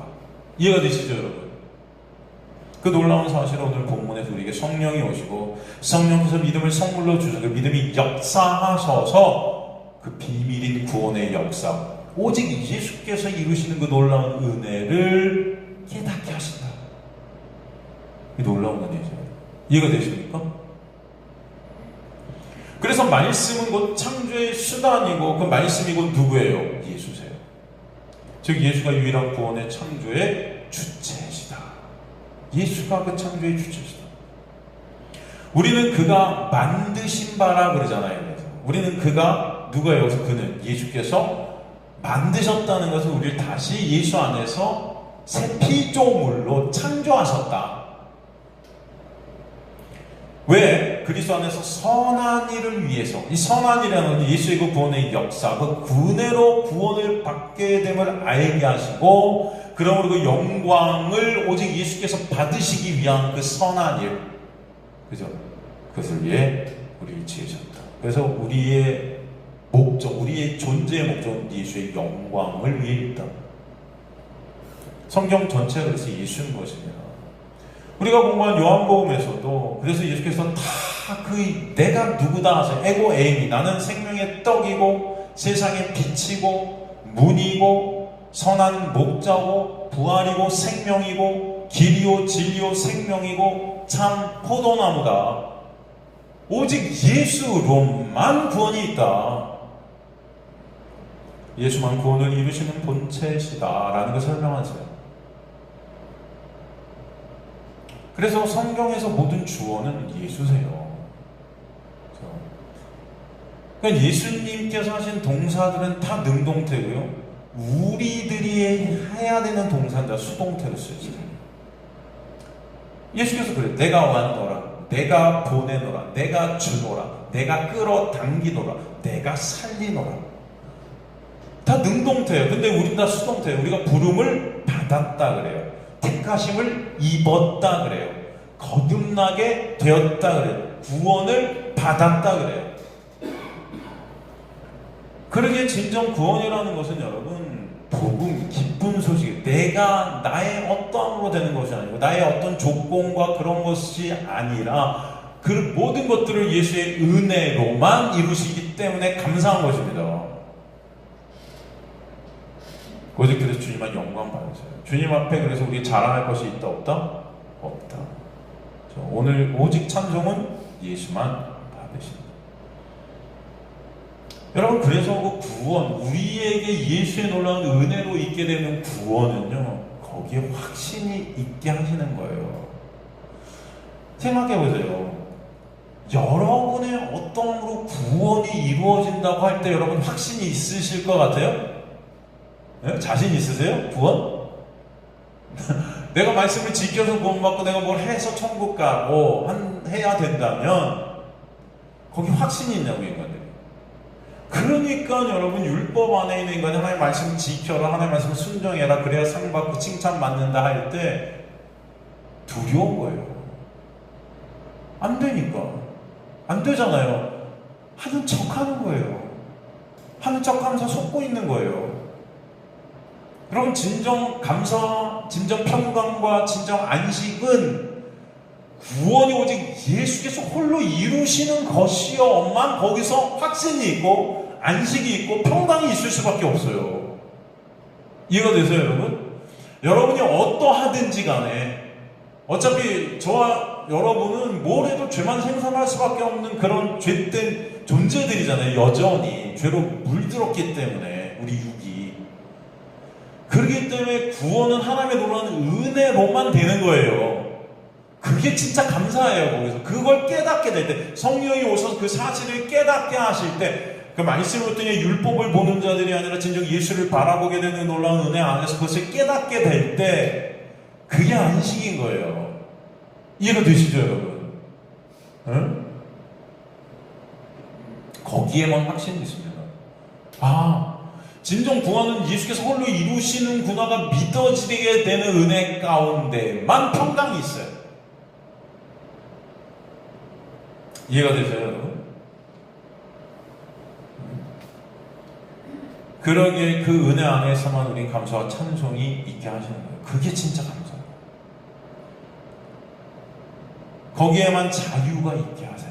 이해가 되시죠, 여러분? 그 놀라운 사실을 오늘 본문에서 우리에게 성령이 오시고 성령께서 믿음을 선물로 주셔서 그 믿음이 역사하셔서 그 비밀인 구원의 역사, 오직 예수께서 이루시는 그 놀라운 은혜를 깨닫게 하신다. 이 놀라운 은혜죠. 이해가 되십니까? 그래서 말씀은 곧 창조의 수단이고 그 말씀이 곧 누구예요? 예수세요. 즉 예수가 유일한 구원의 창조의 주체이시다. 예수가 그 창조의 주체이시다. 우리는 그가 만드신 바라 그러잖아요. 그래서 우리는 그가 누가요? 여기서 그는 예수께서 만드셨다는 것은 우리를 다시 예수 안에서 새 피조물로 창조하셨다. 왜? 그리스도 안에서 선한 일을 위해서, 이 선한 일이라는 건 예수의 그 구원의 역사, 그 은혜로 구원을 받게 됨을 알게 하시고, 그러므로 그 영광을 오직 예수께서 받으시기 위한 그 선한 일, 그죠? 그것을 위해 우리를 지으셨다. 그래서 우리의 목적, 우리의 존재의 목적은 예수의 영광을 위해 있다. 성경 전체가 그래서 예수인 것입니다. 우리가 공부한 요한복음에서도 그래서 예수께서 다 그 내가 누구다 하세요. 에고 에이미, 나는 생명의 떡이고 세상의 빛이고 문이고 선한 목자고 부활이고 생명이고 길이요 진리요 생명이고 참 포도나무다. 오직 예수로만 구원이 있다. 예수만 구원을 이루시는 본체시다 라는 걸 설명하세요. 그래서 성경에서 모든 주어는 예수세요. 그러니까 예수님께서 하신 동사들은 다 능동태고요. 우리들이 해야 되는 동사는 다 수동태로 쓰여져요. 예수께서 그래요. 내가 왔노라, 내가 보내노라, 내가 주노라, 내가 끌어당기노라, 내가 살리노라. 다 능동태예요. 근데 우린 다 수동태예요. 우리가 부름을 받았다 그래요. 택하심을 입었다 그래요. 거듭나게 되었다 그래요. 구원을 받았다 그래요. 그러기에 진정 구원이라는 것은 여러분 복음, 기쁜 소식, 내가 나의 어떠함으로 되는 것이 아니고 나의 어떤 조건과 그런 것이 아니라 그 모든 것들을 예수의 은혜로만 이루시기 때문에 감사한 것입니다. 오직 그래서 주님만 영광 받으세요. 주님 앞에 그래서 우리 자랑할 것이 있다 없다? 없다. 오늘 오직 찬송은 예수만 받으십니다. 여러분 그래서 그 구원, 우리에게 예수의 놀라운 은혜로 있게 되는 구원은요, 거기에 확신이 있게 하시는 거예요. 생각해보세요. 여러분의 어떠함으로 구원이 이루어진다고 할 때 여러분 확신이 있으실 것 같아요? 네? 자신 있으세요? 구원? 내가 말씀을 지켜서 구원받고 내가 뭘 해서 천국 가고 해야 된다면 거기 확신이 있냐고 인간들이. 그러니까 여러분 율법 안에 있는 인간이 하나님의 말씀을 지켜라, 하나님의 말씀을 순종해라, 그래야 상 받고 칭찬 받는다 할 때 두려운 거예요. 안 되니까. 안 되잖아요. 하는 척 하는 거예요. 하는 척 하면서 속고 있는 거예요. 여러분 진정 감사, 진정 평강과 진정 안식은 구원이 오직 예수께서 홀로 이루시는 것이어만 거기서 확신이 있고 안식이 있고 평강이 있을 수밖에 없어요. 이해가 되세요, 여러분? 여러분이 어떠하든지 간에 어차피 저와 여러분은 뭘 해도 죄만 생산할 수밖에 없는 그런 죄된 존재들이잖아요. 여전히 죄로 물들었기 때문에 우리 육이. 그렇기 때문에 구원은 하나님의 놀라운 은혜로만 되는 거예요. 그 그게 진짜 감사해요. 거기서 그걸 깨닫게 될 때, 성령이 오셔서 그 사실을 깨닫게 하실 때, 그 말씀을 통해 율법을 보는 자들이 아니라 진정 예수를 바라보게 되는 놀라운 은혜 안에서 그것을 깨닫게 될 때, 그게 안식인 거예요. 이해가 되시죠, 여러분? 응? 거기에만 확신이 있습니다. 진정 구원은 예수께서 홀로 이루시는구나가 믿어지게 되는 은혜 가운데만 평강이 있어요. 이해가 되세요, 여러분? 그러기에 그 은혜 안에서만 우리 감사와 찬송이 있게 하시는 거예요. 그게 진짜 감사예요. 거기에만 자유가 있게 하세요.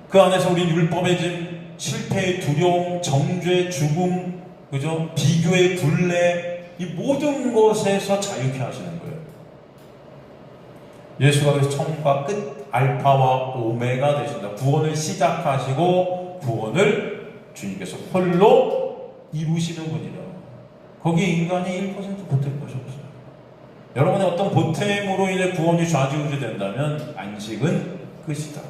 그 안에서 우리 율법의 짐, 실패의 두려움, 정죄, 죽음, 그죠? 비교의 굴레, 이 모든 것에서 자유케 하시는 거예요. 예수가 그래서 처음과 끝, 알파와 오메가 되신다. 구원을 시작하시고 구원을 주님께서 홀로 이루시는 분이다. 거기에 인간이 1% 보탤 것이 없어요. 여러분의 어떤 보탬으로 인해 구원이 좌지우지 된다면 안식은 끝이다.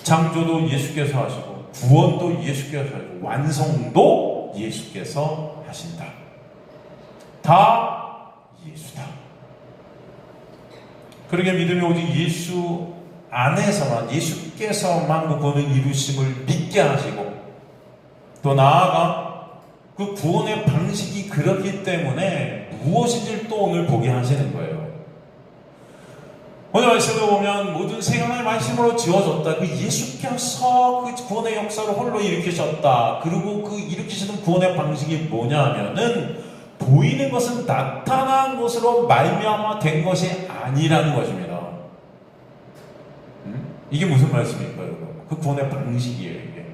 창조도 예수께서 하시고 구원도 예수께서 하시고 완성도 예수께서 하신다. 다 예수다. 그러게 믿음이 오직 예수 안에서만, 예수께서만 그 구원을 이루심을 믿게 하시고, 또 나아가 그 구원의 방식이 그렇기 때문에 무엇인지를 또 오늘 보게 하시는 거예요. 오늘 말씀을 보면 모든 세상의 말씀으로 지어졌다. 그 예수께서 그 구원의 역사를 홀로 일으키셨다. 그리고 그 일으키시는 구원의 방식이 뭐냐 하면은 보이는 것은 나타난 것으로 말미암아 된 것이 아니라는 것입니다. 이게 무슨 말씀일까요, 여러분? 그 구원의 방식이에요, 이게.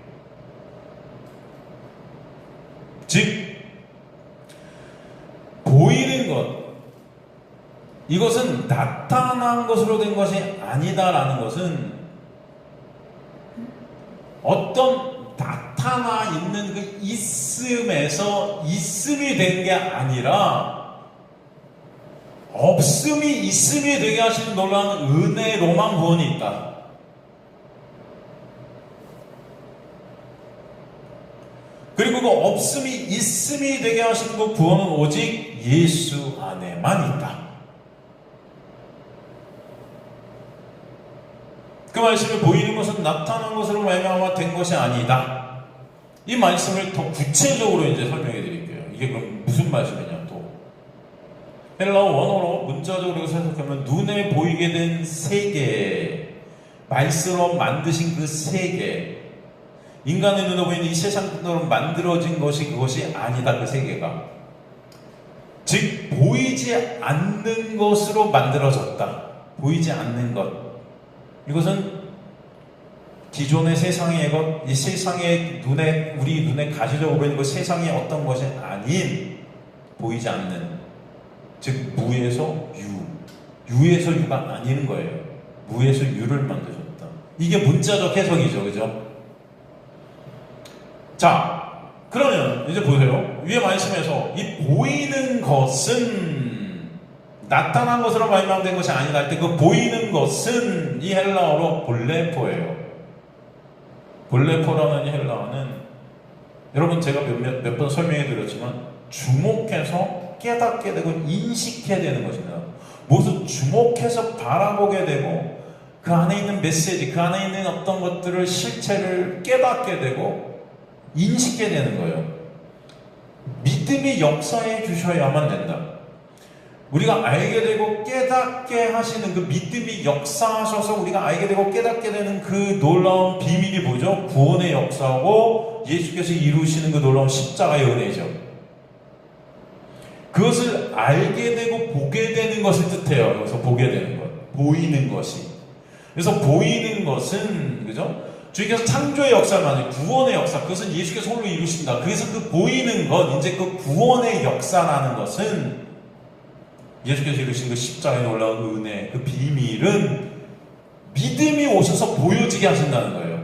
즉, 보이는 것, 이것은 나타난 것으로 된 것이 아니다라는 것은 어떤 나타나 있는 그 있음에서 있음이 된 게 아니라 없음이 있음이 되게 하시는 놀라운 은혜로만 구원이 있다. 그리고 그 없음이 있음이 되게 하시는 그 구원은 오직 예수 안에만 있다. 그 말씀을 보이는 것은 나타난 것으로 말미암아 된 것이 아니다. 이 말씀을 더 구체적으로 이제 설명해 드릴게요. 이게 그럼 무슨 말씀이냐 또. 헬라어 원어로 문자적으로 생각하면 눈에 보이게 된 세계, 말씀으로 만드신 그 세계, 인간의 눈에 보이는 이 세상으로 만들어진 것이 그것이 아니다. 그 세계가. 즉 보이지 않는 것으로 만들어졌다. 보이지 않는 것. 이것은 기존의 세상의 것, 이 세상의 눈에, 우리 눈에 가시적으로 보이는 그 세상의 어떤 것이 아닌 보이지 않는, 즉 무에서 유, 유에서 유가 아닌 거예요. 무에서 유를 만드셨다. 이게 문자적 해석이죠, 그죠? 자, 그러면 이제 보세요. 위에 말씀에서 이 보이는 것은 나타난 것으로 말미암은 것이 아니다 할 때 그 보이는 것은 이 헬라어로 볼레포예요. 볼레포라는 이 헬라어는 여러분 제가 몇 번 설명해 드렸지만 주목해서 깨닫게 되고 인식해야 되는 것입니다. 모두 주목해서 바라보게 되고 그 안에 있는 메시지, 그 안에 있는 어떤 것들을 실체를 깨닫게 되고 인식해야 되는 거예요. 믿음이 역사해 주셔야만 된다. 우리가 알게 되고 깨닫게 하시는 그 믿음이 역사하셔서 우리가 알게 되고 깨닫게 되는 그 놀라운 비밀이 뭐죠? 구원의 역사고 예수께서 이루시는 그 놀라운 십자가의 은혜죠. 그것을 알게 되고 보게 되는 것을 뜻해요. 여기서 보게 되는 것, 보이는 것이. 그래서 보이는 것은 그죠? 주님께서 창조의 역사를 만든 구원의 역사, 그것은 예수께서 홀로 이루신다. 그래서 그 보이는 것, 이제 그 구원의 역사라는 것은 예수께서 이루신 그 십자가의 놀라운 은혜, 그 비밀은 믿음이 오셔서 보여지게 하신다는 거예요.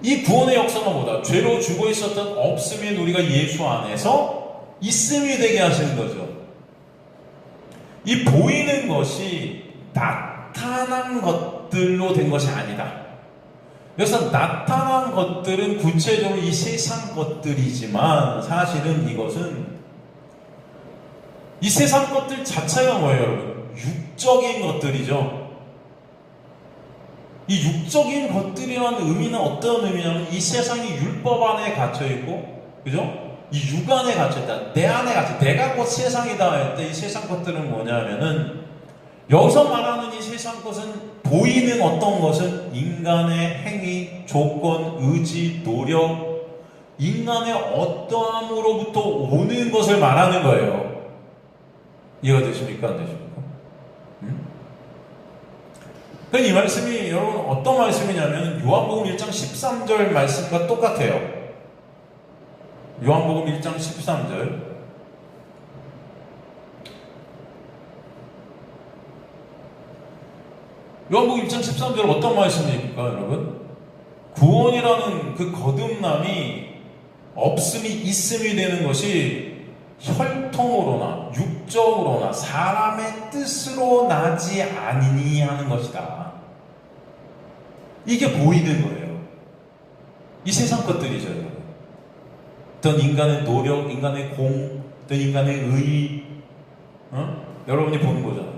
이 구원의 역사가 뭐다? 죄로 죽어 있었던 없음인 우리가 예수 안에서 있음이 되게 하시는 거죠. 이 보이는 것이 나타난 것들로 된 것이 아니다. 그래서 나타난 것들은 구체적으로 이 세상 것들이지만 사실은 이것은 이 세상 것들 자체가 뭐예요, 여러분? 육적인 것들이죠. 이 육적인 것들이라는 의미는 어떤 의미냐면 이 세상이 율법 안에 갇혀있고, 그죠? 이 육 안에 갇혀있다. 내 안에 갇혀. 내가 곧 세상이다 할 때 이 세상 것들은 뭐냐면은 여기서 말하는 이 세상 것은 보이는 어떤 것은 인간의 행위, 조건, 의지, 노력, 인간의 어떠함으로부터 오는 것을 말하는 거예요. 이해가 되십니까? 안 되십니까? 이 말씀이 여러분 어떤 말씀이냐면 요한복음 1장 13절 말씀과 똑같아요. 요한복음 1장 13절. 요한복음 1장 13절 어떤 말씀입니까, 여러분? 구원이라는 그 거듭남이 없음이 있음이 되는 것이 혈통으로나 육적으로나 사람의 뜻으로 나지 아니니 하는 것이다. 이게 보이는 거예요. 이 세상 것들이죠, 여러분. 어떤 인간의 노력, 인간의 공, 어떤 인간의 의, 여러분이 보는 거잖아요.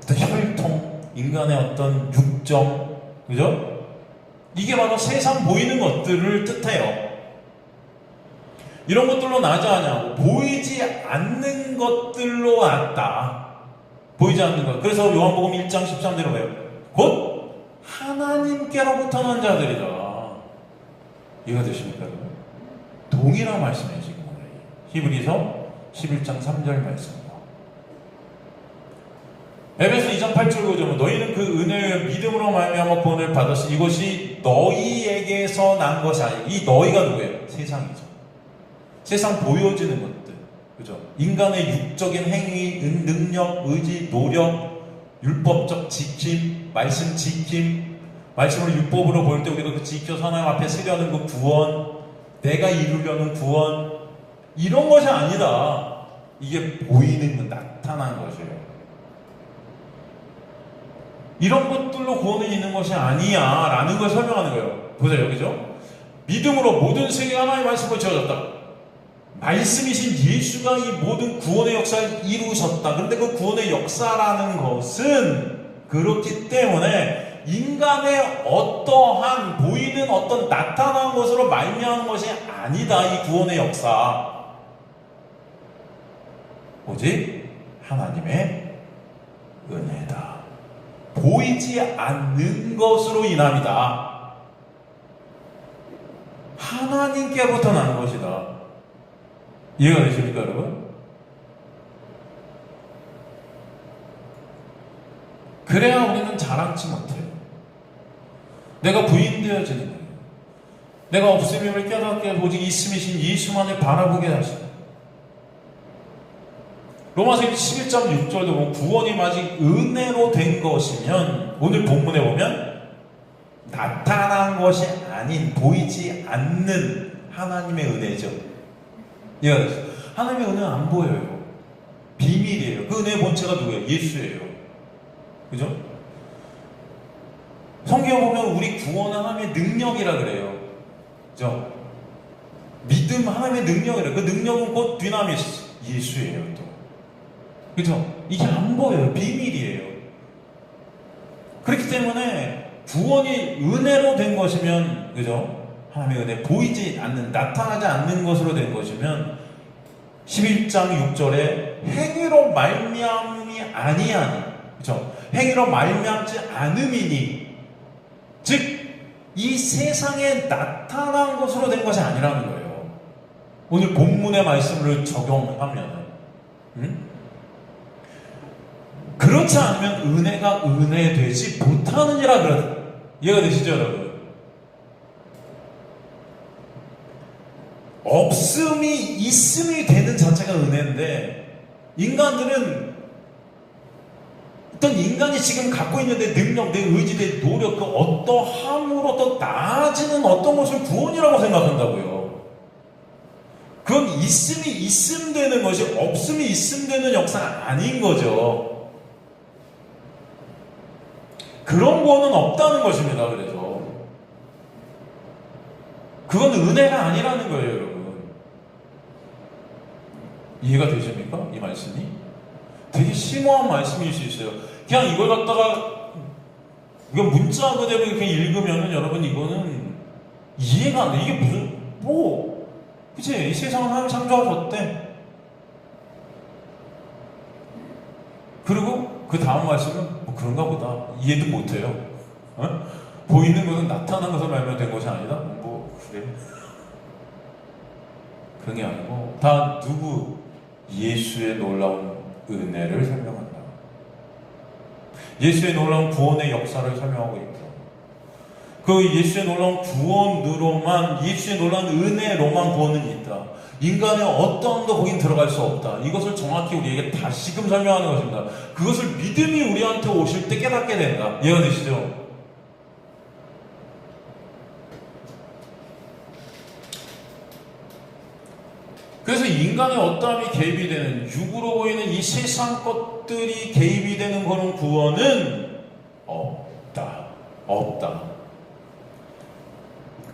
어떤 혈통, 인간의 어떤 육정, 그죠? 이게 바로 세상 보이는 것들을 뜻해요. 이런 것들로 나지 않냐고. 보이지 않는 것들로 났다. 보이지 않는 것. 그래서 요한복음 1장 13절에 뭐예요? 곧 하나님께로부터 난 자들이다. 이해가 되십니까? 동일한 말씀이에요, 지금. 히브리서 11장 3절 말씀. 에베소 2장 8절 9절 너희는 그 은혜의 믿음으로 말미암아 구원을 받았으니 이것이 너희에게서 난 것이 아니고 이 너희가 누구예요? 세상이죠. 세상 보여지는 것들, 그죠? 인간의 육적인 행위, 능력, 의지, 노력, 율법적 지킴, 말씀 지킴, 말씀을 율법으로 볼 때 우리가 그 지켜서 하나님 앞에 서려는 그 구원, 내가 이루려는 구원, 이런 것이 아니다. 이게 보이는 것, 나타난 것이에요. 이런 것들로 구원은 있는 것이 아니야 라는 걸 설명하는 거예요. 보세요, 그죠? 믿음으로 모든 세계가 하나님의 말씀으로 지어졌다. 말씀이신 예수가 이 모든 구원의 역사를 이루셨다. 그런데 그 구원의 역사라는 것은 그렇기 때문에 인간의 어떠한 보이는 어떤 나타난 것으로 말미암은 것이 아니다. 이 구원의 역사. 오직 하나님의 은혜다. 보이지 않는 것으로 인함이다. 하나님께로부터 난 것이다. 이해가 되십니까, 여러분? 그래야 우리는 자랑치 못해요. 내가 부인되어지는 거예요. 내가 없음임을 깨닫게 오직 있음이신 예수만을 바라보게 하시고 로마서 11장 6절도 보면 구원이 아직 은혜로 된 것이면 오늘 본문에 보면 나타난 것이 아닌 보이지 않는 하나님의 은혜죠. 하나님의 은혜는 안 보여요. 비밀이에요. 그 은혜의 본체가 누구예요? 예수예요. 그죠? 성경에 보면 우리 구원은 하나님의 능력이라 그래요. 그죠? 믿음 하나님의 능력이래요. 그 능력은 곧 dynamis 예수예요. 또. 그죠? 이게 안 보여요. 비밀이에요. 그렇기 때문에 구원이 은혜로 된 것이면, 그죠? 하나님의 은혜 보이지 않는, 나타나지 않는 것으로 된 것이면 11장 6절에 행위로 말미암이 아니하니, 그죠? 행위로 말미암지 않음이니, 즉 이 세상에 나타난 것으로 된 것이 아니라는 거예요. 오늘 본문의 말씀을 적용하면 그렇지 않으면 은혜가 은혜되지 못하느니라 그러다. 이해가 되시죠, 여러분? 없음이 있음이 되는 자체가 은혜인데 인간들은 어떤 인간이 인간이 지금 갖고 있는 내 능력, 내 의지, 내 노력, 그 어떠함으로 더 나아지는 어떤 것을 구원이라고 생각한다고요. 그건 있음이 있음 되는 것이 없음이 있음 되는 역사가 아닌 거죠. 그런 구원은 없다는 것입니다. 그래서 그건 은혜가 아니라는 거예요, 여러분. 이해가 되십니까? 이 말씀이 되게 심오한 말씀일 수 있어요. 그냥 이걸 갖다가 이거 문자 그대로 이렇게 읽으면은 여러분 이거는 이해가 안 돼. 이게 무슨 그치? 이 세상을 하나님 창조하셨대. 그리고 그 다음 말씀은 그런가 보다. 이해도 못해요. 어? 보이는 것은 나타난 것을 말면 된 것이 아니다. 그래. 그런 게 아니고 다 누구? 예수의 놀라운 은혜를 설명한다. 예수의 놀라운 구원의 역사를 설명하고 있다. 그 예수의 놀라운 구원으로만, 예수의 놀라운 은혜로만 구원은 있다. 인간의 어떠함도 거긴 들어갈 수 없다. 이것을 정확히 우리에게 다시금 설명하는 것입니다. 그것을 믿음이 우리한테 오실 때 깨닫게 된다. 이해가 되시죠? 그래서 인간의 어떠함이 개입이 되는, 육으로 보이는 이 세상 것들이 개입이 되는 그런 구원은 없다.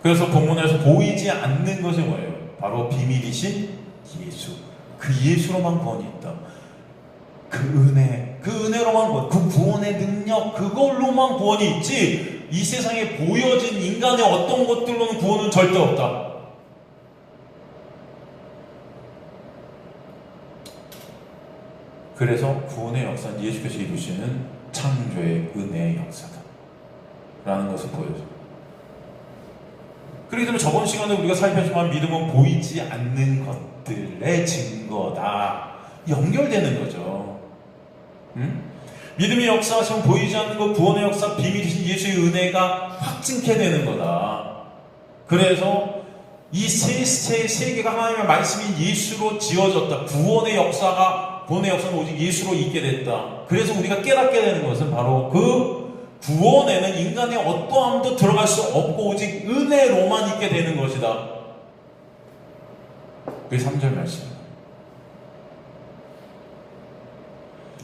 그래서 본문에서 보이지 않는 것이 뭐예요? 바로 비밀이신 예수. 그 예수로만 구원이 있다. 그 은혜로만 구원, 그 구원의 능력, 그걸로만 구원이 있지, 이 세상에 보여진 인간의 어떤 것들로는 구원은 절대 없다. 그래서 구원의 역사는 예수께서 이루시는 창조의 은혜의 역사다 라는 것을 보여줘요. 그렇기 때문에 저번 시간에 우리가 살펴봤지만 믿음은 보이지 않는 것들의 증거다. 연결되는 거죠. 믿음의 역사하시면 보이지 않는 것, 구원의 역사, 비밀이신 예수의 은혜가 확증케 되는 거다. 그래서 이 세 세계가 하나님의 말씀인 예수로 지어졌다. 구원의 역사는 오직 예수로 있게 됐다. 그래서 우리가 깨닫게 되는 것은 바로 그 구원에는 인간의 어떠함도 들어갈 수 없고 오직 은혜로만 있게 되는 것이다. 그게 3절 말씀입니다.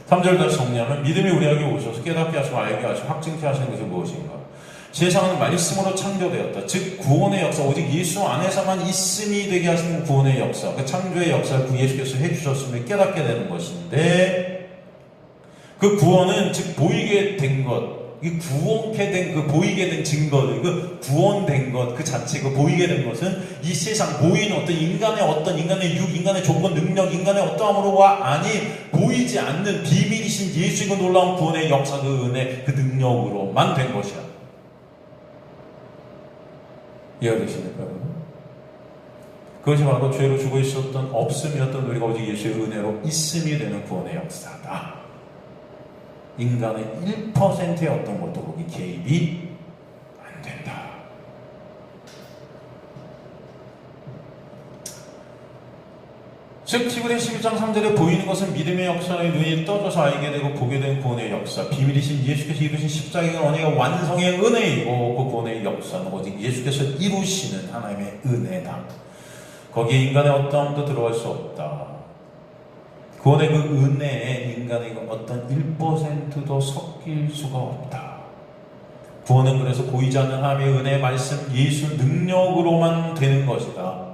3절 다시 정리하면, 믿음이 우리에게 오셔서 깨닫게 하시고 알게 하시고 확증케 하시는 것이 무엇인가? 세상은 말씀으로 창조되었다. 즉 구원의 역사, 오직 예수 안에서만 있음이 되게 하시는 구원의 역사, 그 창조의 역사를 그 예수께서 해주셨음을 깨닫게 되는 것인데, 그 구원은 즉 보이게 된 것, 이 구원케 된 그 보이게 된 증거들, 그 구원된 것 그 자체, 그 보이게 된 것은 이 세상 보이는 어떤 인간의 육, 인간의 조건, 능력, 인간의 어떠함으로가 아니 보이지 않는 비밀이신 예수의 그 놀라운 구원의 역사, 그 은혜, 그 능력으로만 된 것이야. 이해가 되십니까? 그것이 바로 죄로 죽어 있었던 없음이었던 우리가 오직 예수의 은혜로 있음이 되는 구원의 역사다. 인간의 1%의 어떤 것도 거기 개입이 안 된다. 즉 히브리 11장 3절에 보이는 것은 믿음의 역사의 눈이 떠져서 알게 되고 보게 된 구원의 역사, 비밀이신 예수께서 이루신 십자가의 언혜가 완성의 은혜이고, 그 구원의 역사는 오직 예수께서 이루시는 하나님의 은혜다. 거기에 인간의 어떠함도 들어갈 수 없다. 구원의 그 은혜에 인간의 어떤 1%도 섞일 수가 없다. 구원은 그래서 보이지 않는 하나님의 은혜의 말씀, 예수 능력으로만 되는 것이다.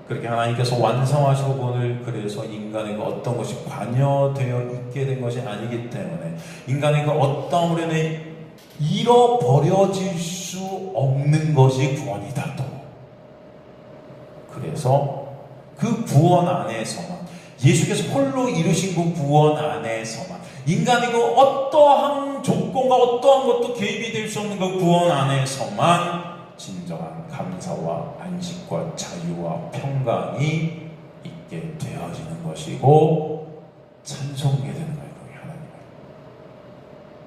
그렇게 하나님께서 완성하시고 구원을, 그래서 인간의 그 어떤 것이 관여되어 있게 된 것이 아니기 때문에 인간의 그 어떠함으로 인해 잃어버려질 수 없는 것이 구원이다. 또 그래서 그 구원 안에서만, 예수께서 홀로 이루신 그 구원 안에서만, 인간이 그 어떠한 조건과 어떠한 것도 개입이 될 수 없는 그 구원 안에서만 진정한 감사와 안식과 자유와 평강이 있게 되어지는 것이고 찬송하게 되는 거예요. 하나님을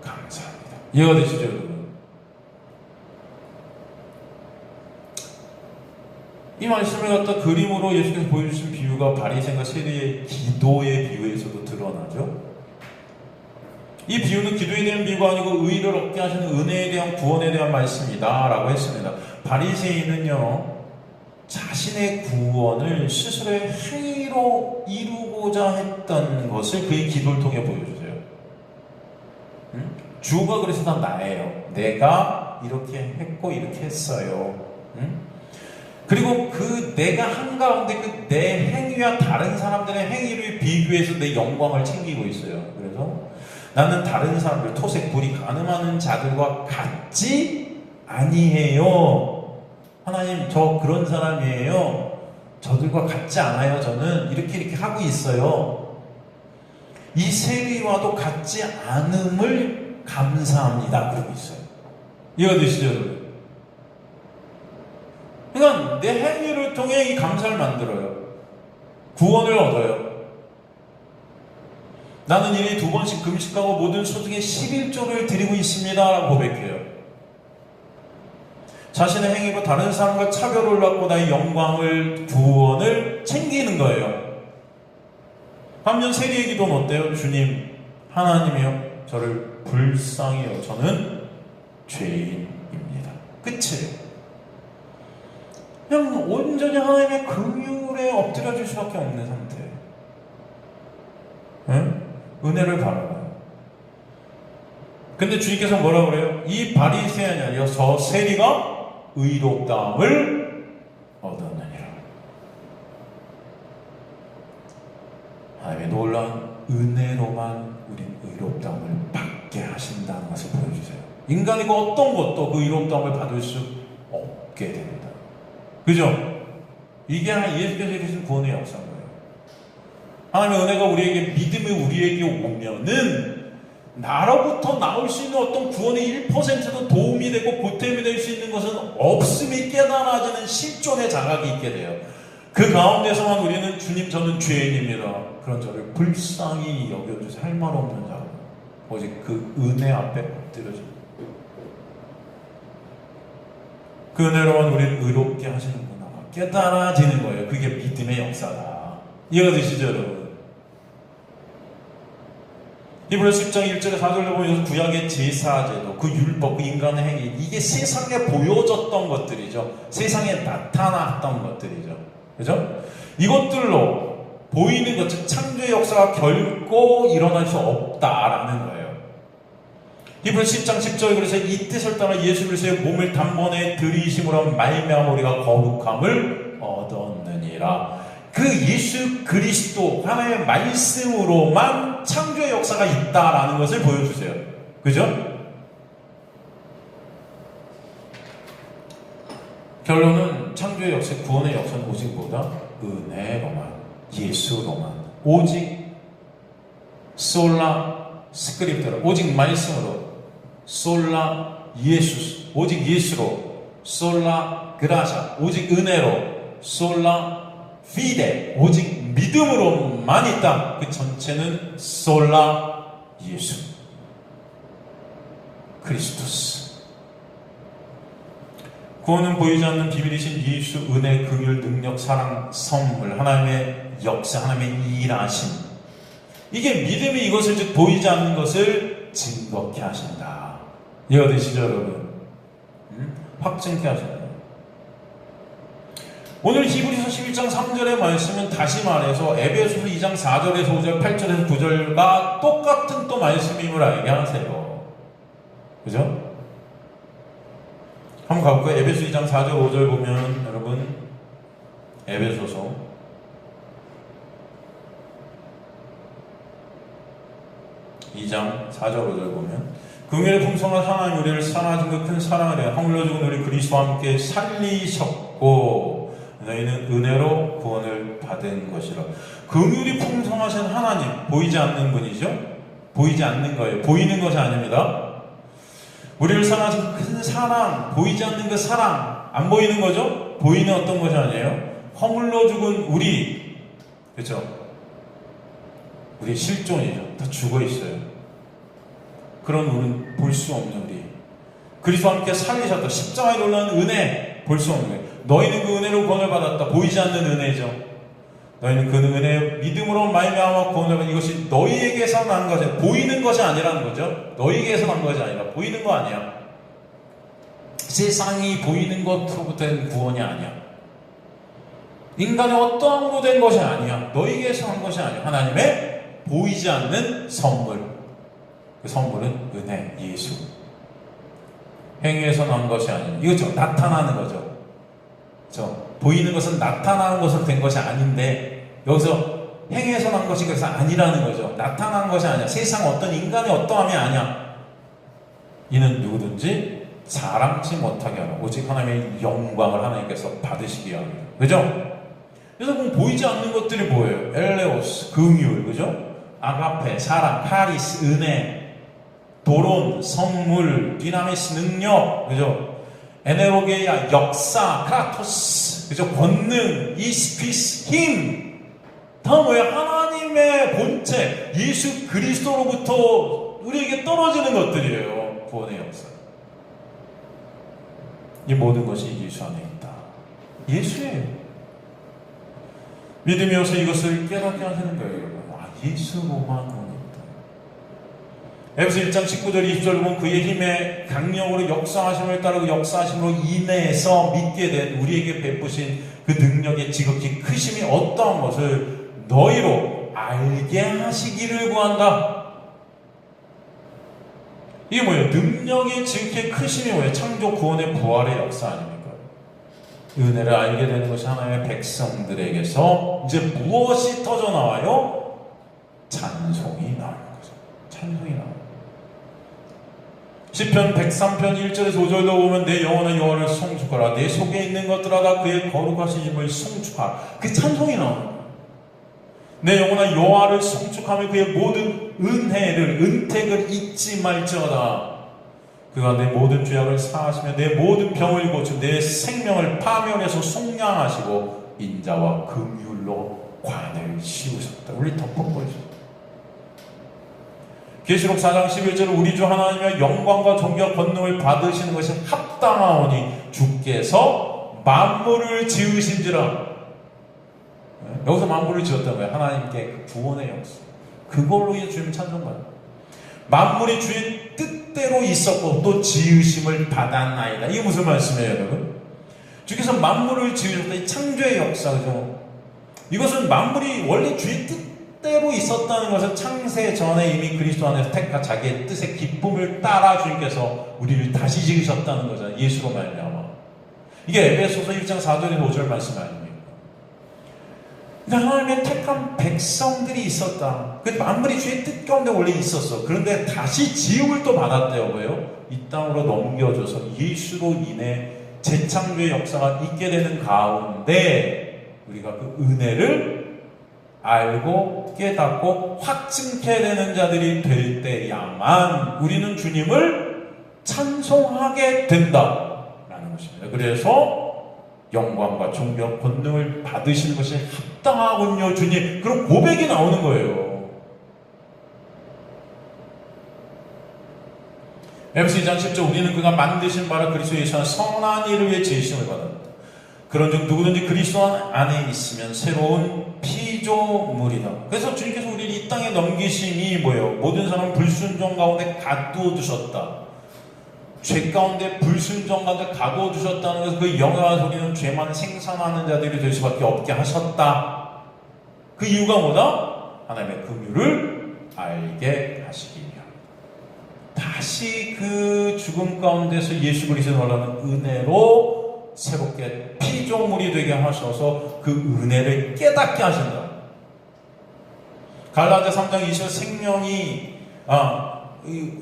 감사합니다. 이해가 되시죠, 여러분? 이 말씀을 갖다 그림으로 예수께서 보여주신 비유가 바리새인과 세리의 기도의 비유에서도 드러나죠. 이 비유는 기도에 대한 비유가 아니고 의를 얻게 하시는 은혜에 대한 구원에 대한 말씀이다 라고 했습니다. 바리새인은요, 자신의 구원을 스스로의 행위로 이루고자 했던 것을 그의 기도를 통해 보여주세요. 주가 그래서 다 나예요. 내가 이렇게 했고 이렇게 했어요. 그리고 그 내가 한 가운데 그 내 행위와 다른 사람들의 행위를 비교해서 내 영광을 챙기고 있어요. 그래서 나는 다른 사람들, 토색, 불이 간음하는 자들과 같지 아니해요. 하나님, 저 그런 사람이에요. 저들과 같지 않아요. 저는 이렇게 하고 있어요. 이 세리와도 같지 않음을 감사합니다. 그러고 있어요. 이해가 되시죠, 여러분? 그러니까 내 행위를 통해 이 감사를 만들어요. 구원을 얻어요. 나는 이미 2번씩 금식하고 모든 소득의 11조를 드리고 있습니다 라고 고백해요. 자신의 행위로 다른 사람과 차별을 갖고 나의 영광을, 구원을 챙기는 거예요. 반면 세리의 기도는 어때요? 주님, 하나님이요, 저를 불쌍히 여겨, 저는 죄인입니다. 끝이에요. 그냥 온전히 하나님의 긍휼에 엎드려질 수밖에 없는 상태. 응? 은혜를 바라봐요. 근데 주님께서 뭐라 그래요? 이 바리새인이 아니라 저 세리가 의롭다함을 얻었느니라. 하나님의 놀라운 은혜로만 우린 의롭다함을 받게 하신다는 것을 보여주세요. 인간이 그 어떤 것도 그 의롭다함을 받을 수 없게 됩니다. 그죠? 이게 예수께서 이루신 구원의 역사인 거예요. 하나님의 은혜가 우리에게, 믿음이 우리에게 오면은 나로부터 나올 수 있는 어떤 구원의 1%도 도움이 되고 보탬이 될 수 있는 것은 없음이 깨달아지는 실존의 자각이 있게 돼요. 그 가운데서만 우리는 주님, 저는 죄인입니다. 그런 저를 불쌍히 여겨주세요. 할 말 없는 자. 오직 그 은혜 앞에 엎드려집니다. 그 은혜로만 우리를 의롭게 하시는구나 깨달아지는 거예요. 그게 믿음의 역사다. 이해가 되시죠, 여러분? 히브리서 10장 1절에 4절에 보면 구약의 제사제도, 그 율법, 그 인간의 행위, 이게 세상에 보여졌던 것들이죠. 세상에 나타났던 것들이죠. 그죠? 이것들로 보이는 것, 즉 창조의 역사가 결코 일어날 수 없다라는 거예요. 히브리서 10장 10절, 그래서 이 뜻을 따라 예수 그리스도의 몸을 단번에 들이심으로 말미암아 우리가 거룩함을 얻었느니라. 그 예수 그리스도 하나님의 말씀으로만 창조의 역사가 있다라는 것을 보여주세요. 그죠? 결론은 창조의 역사, 구원의 역사는 오직 뭐다? 은혜로만, 예수로만, 오직 솔라 스크립트로, 오직 말씀으로, 솔라 예수, 오직 예수로, 솔라 그라샤, 오직 은혜로, 솔라 피데, 오직 믿음으로만 있다. 그 전체는 솔라 예수 크리스토스. 구원은 보이지 않는 비밀이신 예수, 은혜, 긍휼, 능력, 사랑, 선물, 하나님의 역사, 하나님의 일하심, 이게 믿음이 이것을 즉 보이지 않는 것을 증거케 하신다. 이해가 되시죠, 여러분? 확증케 하신다. 오늘 히브리서 11장 3절의 말씀은 다시 말해서 에베소서 2장 4절에서 5절, 8절에서 9절과 똑같은 또 말씀임을 알게 하세요. 그죠? 한번 가볼까요? 에베소 2장 4절 5절 보면 여러분, 에베소서 2장 4절 5절 보면 긍휼의 풍성한 하나님 우리를 사랑하신 그 큰 사랑을 해 허물러 죽은 우리 그리스도와 함께 살리셨고 너희는 은혜로 구원을 받은 것이라. 긍휼이 풍성하신 하나님, 보이지 않는 분이죠? 보이지 않는 거예요. 보이는 것이 아닙니다. 우리를 사랑하신 큰 사랑, 보이지 않는 그 사랑, 안 보이는 거죠? 보이는 어떤 것이 아니에요. 허물러 죽은 우리, 그렇죠? 우리 실존이죠. 다 죽어 있어요. 그런 우리는 볼 수 없는 우리, 그리스도와 함께 살리셨다. 십자가에 놀라는 은혜, 볼 수 없는 거예요. 너희는 그 은혜로 구원을 받았다. 보이지 않는 은혜죠. 너희는 그 은혜 믿음으로 말미암아 구원을 받은 이것이 너희에게서 난 것이 보이는 것이 아니라는 거죠. 너희에게서 난 것이 아니라 보이는 거 아니야. 세상이 보이는 것으로부터 된 구원이 아니야. 인간의 어떠함으로 된 것이 아니야. 너희에게서 난 것이 아니야. 하나님의 보이지 않는 선물. 그 선물은 은혜, 예수. 행위에서 난 것이 아니야. 이거죠. 나타나는 거죠. 그렇죠? 보이는 것은 나타나는 것으로 된 것이 아닌데 여기서 행위에서 난 것이 그래서 아니라는 거죠. 나타나는 것이 아니야. 세상 어떤 인간의 어떠함이 아니야. 이는 누구든지 자랑치 못하게 하라. 오직 하나님의 영광을 하나님께서 받으시기 합니다. 그죠? 그래서 보이지 않는 것들이 뭐예요? 엘레오스, 긍휼, 그죠? 아가페, 사랑, 카리스, 은혜, 도론, 선물, 디나미스, 능력, 그죠? 에네로게야, 역사, 크라토스, 그죠? 권능, 이스피스, 힘. 다 뭐예요? 하나님의 본체, 예수 그리스도로부터 우리에게 떨어지는 것들이에요. 구원의 역사. 이 모든 것이 예수 안에 있다. 예수예요. 믿음이 어서 이것을 깨닫게 하시는 거예요. 아, 예수로만 구원이 있다. 에베소 1장 19절 20절 보면 그의 힘의 강력으로 역사하심을 따르고 역사하심으로 인해서 믿게 된 우리에게 베푸신 그 능력의 지극히 크심이 어떠한 것을 너희로 알게 하시기를 구한다. 이게 뭐예요? 능력이 지극히 크심이 뭐예요? 창조 구원의 부활의 역사 아닙니까? 은혜를 알게 되는 것이 하나님의 백성들에게서 이제 무엇이 터져 나와요? 찬송이 나오는 거죠. 찬송이 나와요. 시편 103편 1절에서 5절도 보면 내 영혼은 여호와를 송축하라. 내 속에 있는 것들아 다 그의 거룩하신 힘을 송축하라. 그 찬송이 나오는 거예요. 내 영혼아 여호와를 송축하며 그의 모든 은혜를 은택을 잊지 말지어다. 그가 내 모든 죄악을 사하시며 내 모든 병을 고쳐 내 생명을 파멸해서 속량하시고 인자와 긍휼로 관을 씌우셨다. 우리 덮어버리셨다. 계시록 4장 11절은 우리 주 하나님의 영광과 존귀와 권능을 받으시는 것이 합당하오니 주께서 만물을 지으신지라. 여기서 만물을 지었다는 거예요. 하나님께 그 구원의 역사. 그걸로 이제 주님 찬송받아요. 만물이 주의 뜻대로 있었고 또 지으심을 받았나이다. 이게 무슨 말씀이에요, 여러분? 주께서 만물을 지으셨다. 이 창조의 역사죠. 이것은 만물이 원래 주의 뜻대로 있었다는 것은 창세 전에 이미 그리스도 안에서 택한 자기의 뜻의 기쁨을 따라 주님께서 우리를 다시 지으셨다는 거잖아요. 예수로 말미암아. 이게 에베소서 1장 4절에서 5절 말씀 아닙니까? 하나님의 택한 백성들이 있었다. 그 만물이 주의 뜻 가운데 원래 있었어. 그런데 다시 지음을 또 받았대요. 왜요? 이 땅으로 넘겨줘서 예수로 인해 재창조의 역사가 있게 되는 가운데 우리가 그 은혜를 알고 깨닫고 확증케 되는 자들이 될 때야만 우리는 주님을 찬송하게 된다라는 것입니다. 그래서 영광과 존귀와 권능을 받으시는 것이 합당하군요, 주님. 그런 고백이 나오는 거예요. 에베소 2장 10절 우리는 그가 만드신 바라 그리스도 예수와 선한 일을 위해 지으심을 받았다. 그런즉 누구든지 그리스도 안에 있으면 새로운 피조물이다. 그래서 주님께서 우리를 이 땅에 넘기심이 뭐예요? 모든 사람 불순종 가운데 가두어 두셨다. 죄 가운데 불순종 가운데 가두어 두셨다는 것은 그 영광의 소리는 죄만 생산하는 자들이 될 수밖에 없게 하셨다. 그 이유가 뭐다? 하나님의 긍휼을 알게 하시기 위함. 다시 그 죽음 가운데서 예수 그리스도를 원하는 은혜로 새롭게 피조물이 되게 하셔서 그 은혜를 깨닫게 하신다. 갈라디아 3장 20절 생명이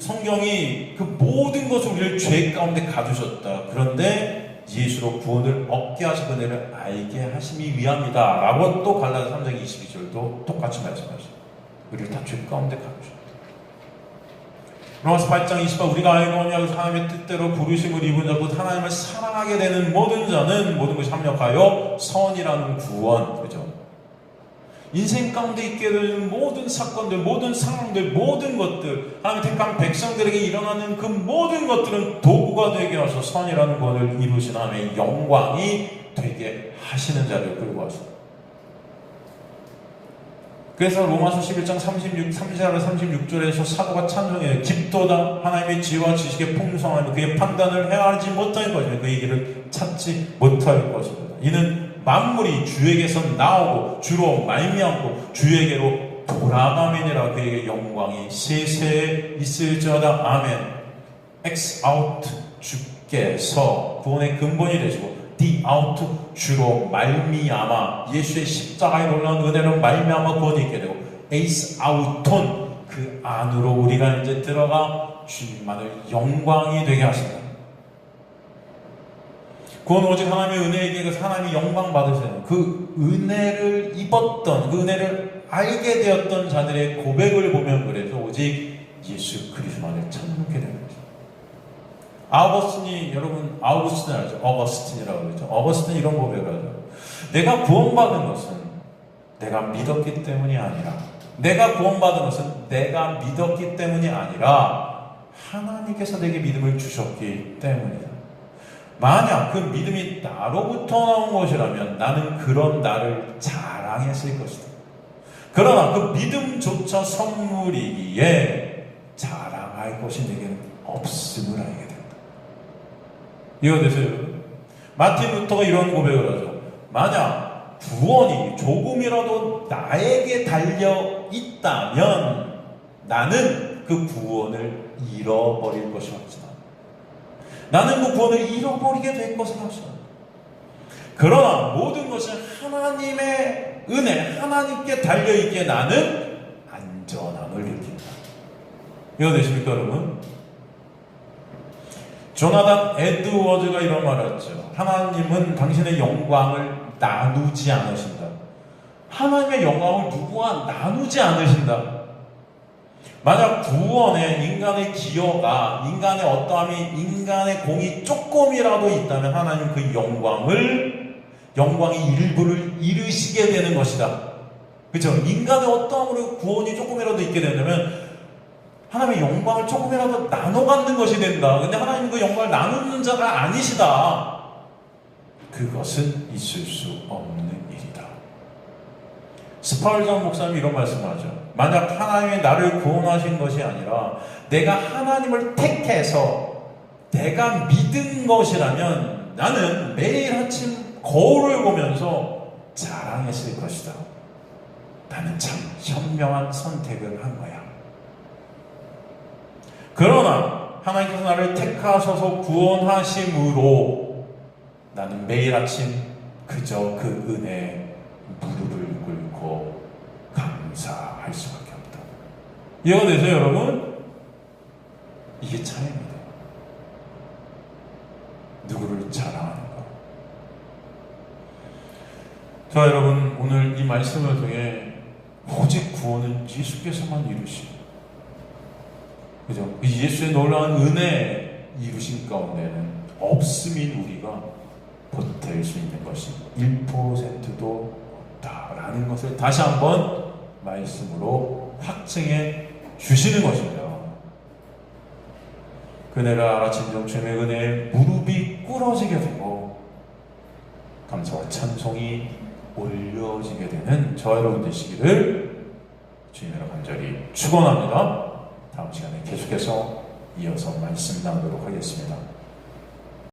성경이 그 모든 것을 우리를 죄 가운데 가두셨다. 그런데 예수로 구원을 얻게 하시고 은혜를 알게 하심이 위함이다. 라고 또 갈라디아 3장 22절도 똑같이 말씀하십니다. 우리를 다 죄 가운데 가두셨다. 로마서 8장 28 우리가 알거니 하나님의 뜻대로 부르심을 입은 자 곧 하나님을 사랑하게 되는 모든 자는 모든 것이 합력하여 선이라는 구원. 그죠? 인생 가운데 있게 되는 모든 사건들, 모든 상황들, 모든 것들, 하나님 택한 백성들에게 일어나는 그 모든 것들은 도구가 되게 하셔서 선이라는 것을 이루신 하나님의 영광이 되게 하시는 자를 끌고 와서 그래서 로마서 11장 34절 36절에서 사도가 찬송해요. 깊도다 하나님의 지혜와 지식의 풍성함이 그의 판단을 헤아리지 못할 것이며 그의 길을 찾지 못할 것입니다. 이는 만물이 주에게서 나오고 주로 말미암고 주에게로 돌아감이니라. 그에게 영광이 세세에 있을지어다. 아멘. X out 주께서 구원의 근본이 되시고 the out 주로 말미암아 예수의 십자가에 놀라운 은혜로 말미암아 구원이 있게 되고 에이스 아우톤 그 안으로 우리가 이제 들어가 주님만을 영광이 되게 하신다. 구원은 오직 하나님의 은혜이기에 그래서 하나님이 영광 받으세요. 그 은혜를 입었던 그 은혜를 알게 되었던 자들의 고백을 보면 그래서 오직 예수 그리스도만을 찾게 되는 거죠. 아우거스틴이 여러분 아우구스틴 알죠? 어거스틴이라고 그러죠. 어거스틴이 이런 고백을 하죠. 내가 구원받은 것은 내가 믿었기 때문이 아니라 내가 구원받은 것은 내가 믿었기 때문이 아니라 하나님께서 내게 믿음을 주셨기 때문이다. 만약 그 믿음이 나로부터 나온 것이라면 나는 그런 나를 자랑했을 것이다. 그러나 그 믿음조차 선물이기에 자랑할 것이 내게는 없음을 알게 된다. 이해되세요? 마틴 루터가 이런 고백을 하죠. 만약 구원이 조금이라도 나에게 달려 있다면 나는 그 구원을 잃어버릴 것이 없지다. 나는 그 구원을 잃어버리게 될 것은 없습니다. 그러나 모든 것은 하나님의 은혜, 하나님께 달려있기에 나는 안전함을 느낀다. 이해되십니까 여러분? 조나단 에드워즈가 이런 말을 했죠. 하나님은 당신의 영광을 나누지 않으신다. 하나님의 영광을 누구와 나누지 않으신다. 만약 구원에 인간의 기여가, 인간의 어떠함이, 인간의 공이 조금이라도 있다면 하나님 그 영광의 일부를 잃으시게 되는 것이다. 그렇죠? 인간의 어떠함으로 구원이 조금이라도 있게 된다면 하나님의 영광을 조금이라도 나눠 갖는 것이 된다. 근데 하나님은 그 영광을 나누는 자가 아니시다. 그것은 있을 수 없는 일이다. 스펄전 목사님이 이런 말씀을 하죠. 만약 하나님이 나를 구원하신 것이 아니라 내가 하나님을 택해서 내가 믿은 것이라면 나는 매일 아침 거울을 보면서 자랑했을 것이다. 나는 참 현명한 선택을 한 거야. 그러나 하나님께서 나를 택하셔서 구원하심으로 나는 매일 아침 그저 그 은혜에 무릎을 꿇고 감사할 수밖에 없다. 이해가 되세요 여러분? 이게 차이입니다. 누구를 자랑하는가? 자 여러분, 오늘 이 말씀을 통해 오직 구원은 예수께서만 이루시고, 그죠? 예수의 놀라운 은혜 이루신 가운데는 없음인 우리가 보탤 수 있는 것이 1%도 없다라는 것을 다시 한번 말씀으로 확증해 주시는 것입니다. 그네를 알아 진정 주님의 은혜에 무릎이 꿇어지게 되고 감사와 찬송이 올려지게 되는 저 여러분 되시기를 주님으로 간절히 축원합니다. 다음 시간에 계속해서 이어서 말씀 나누도록 하겠습니다.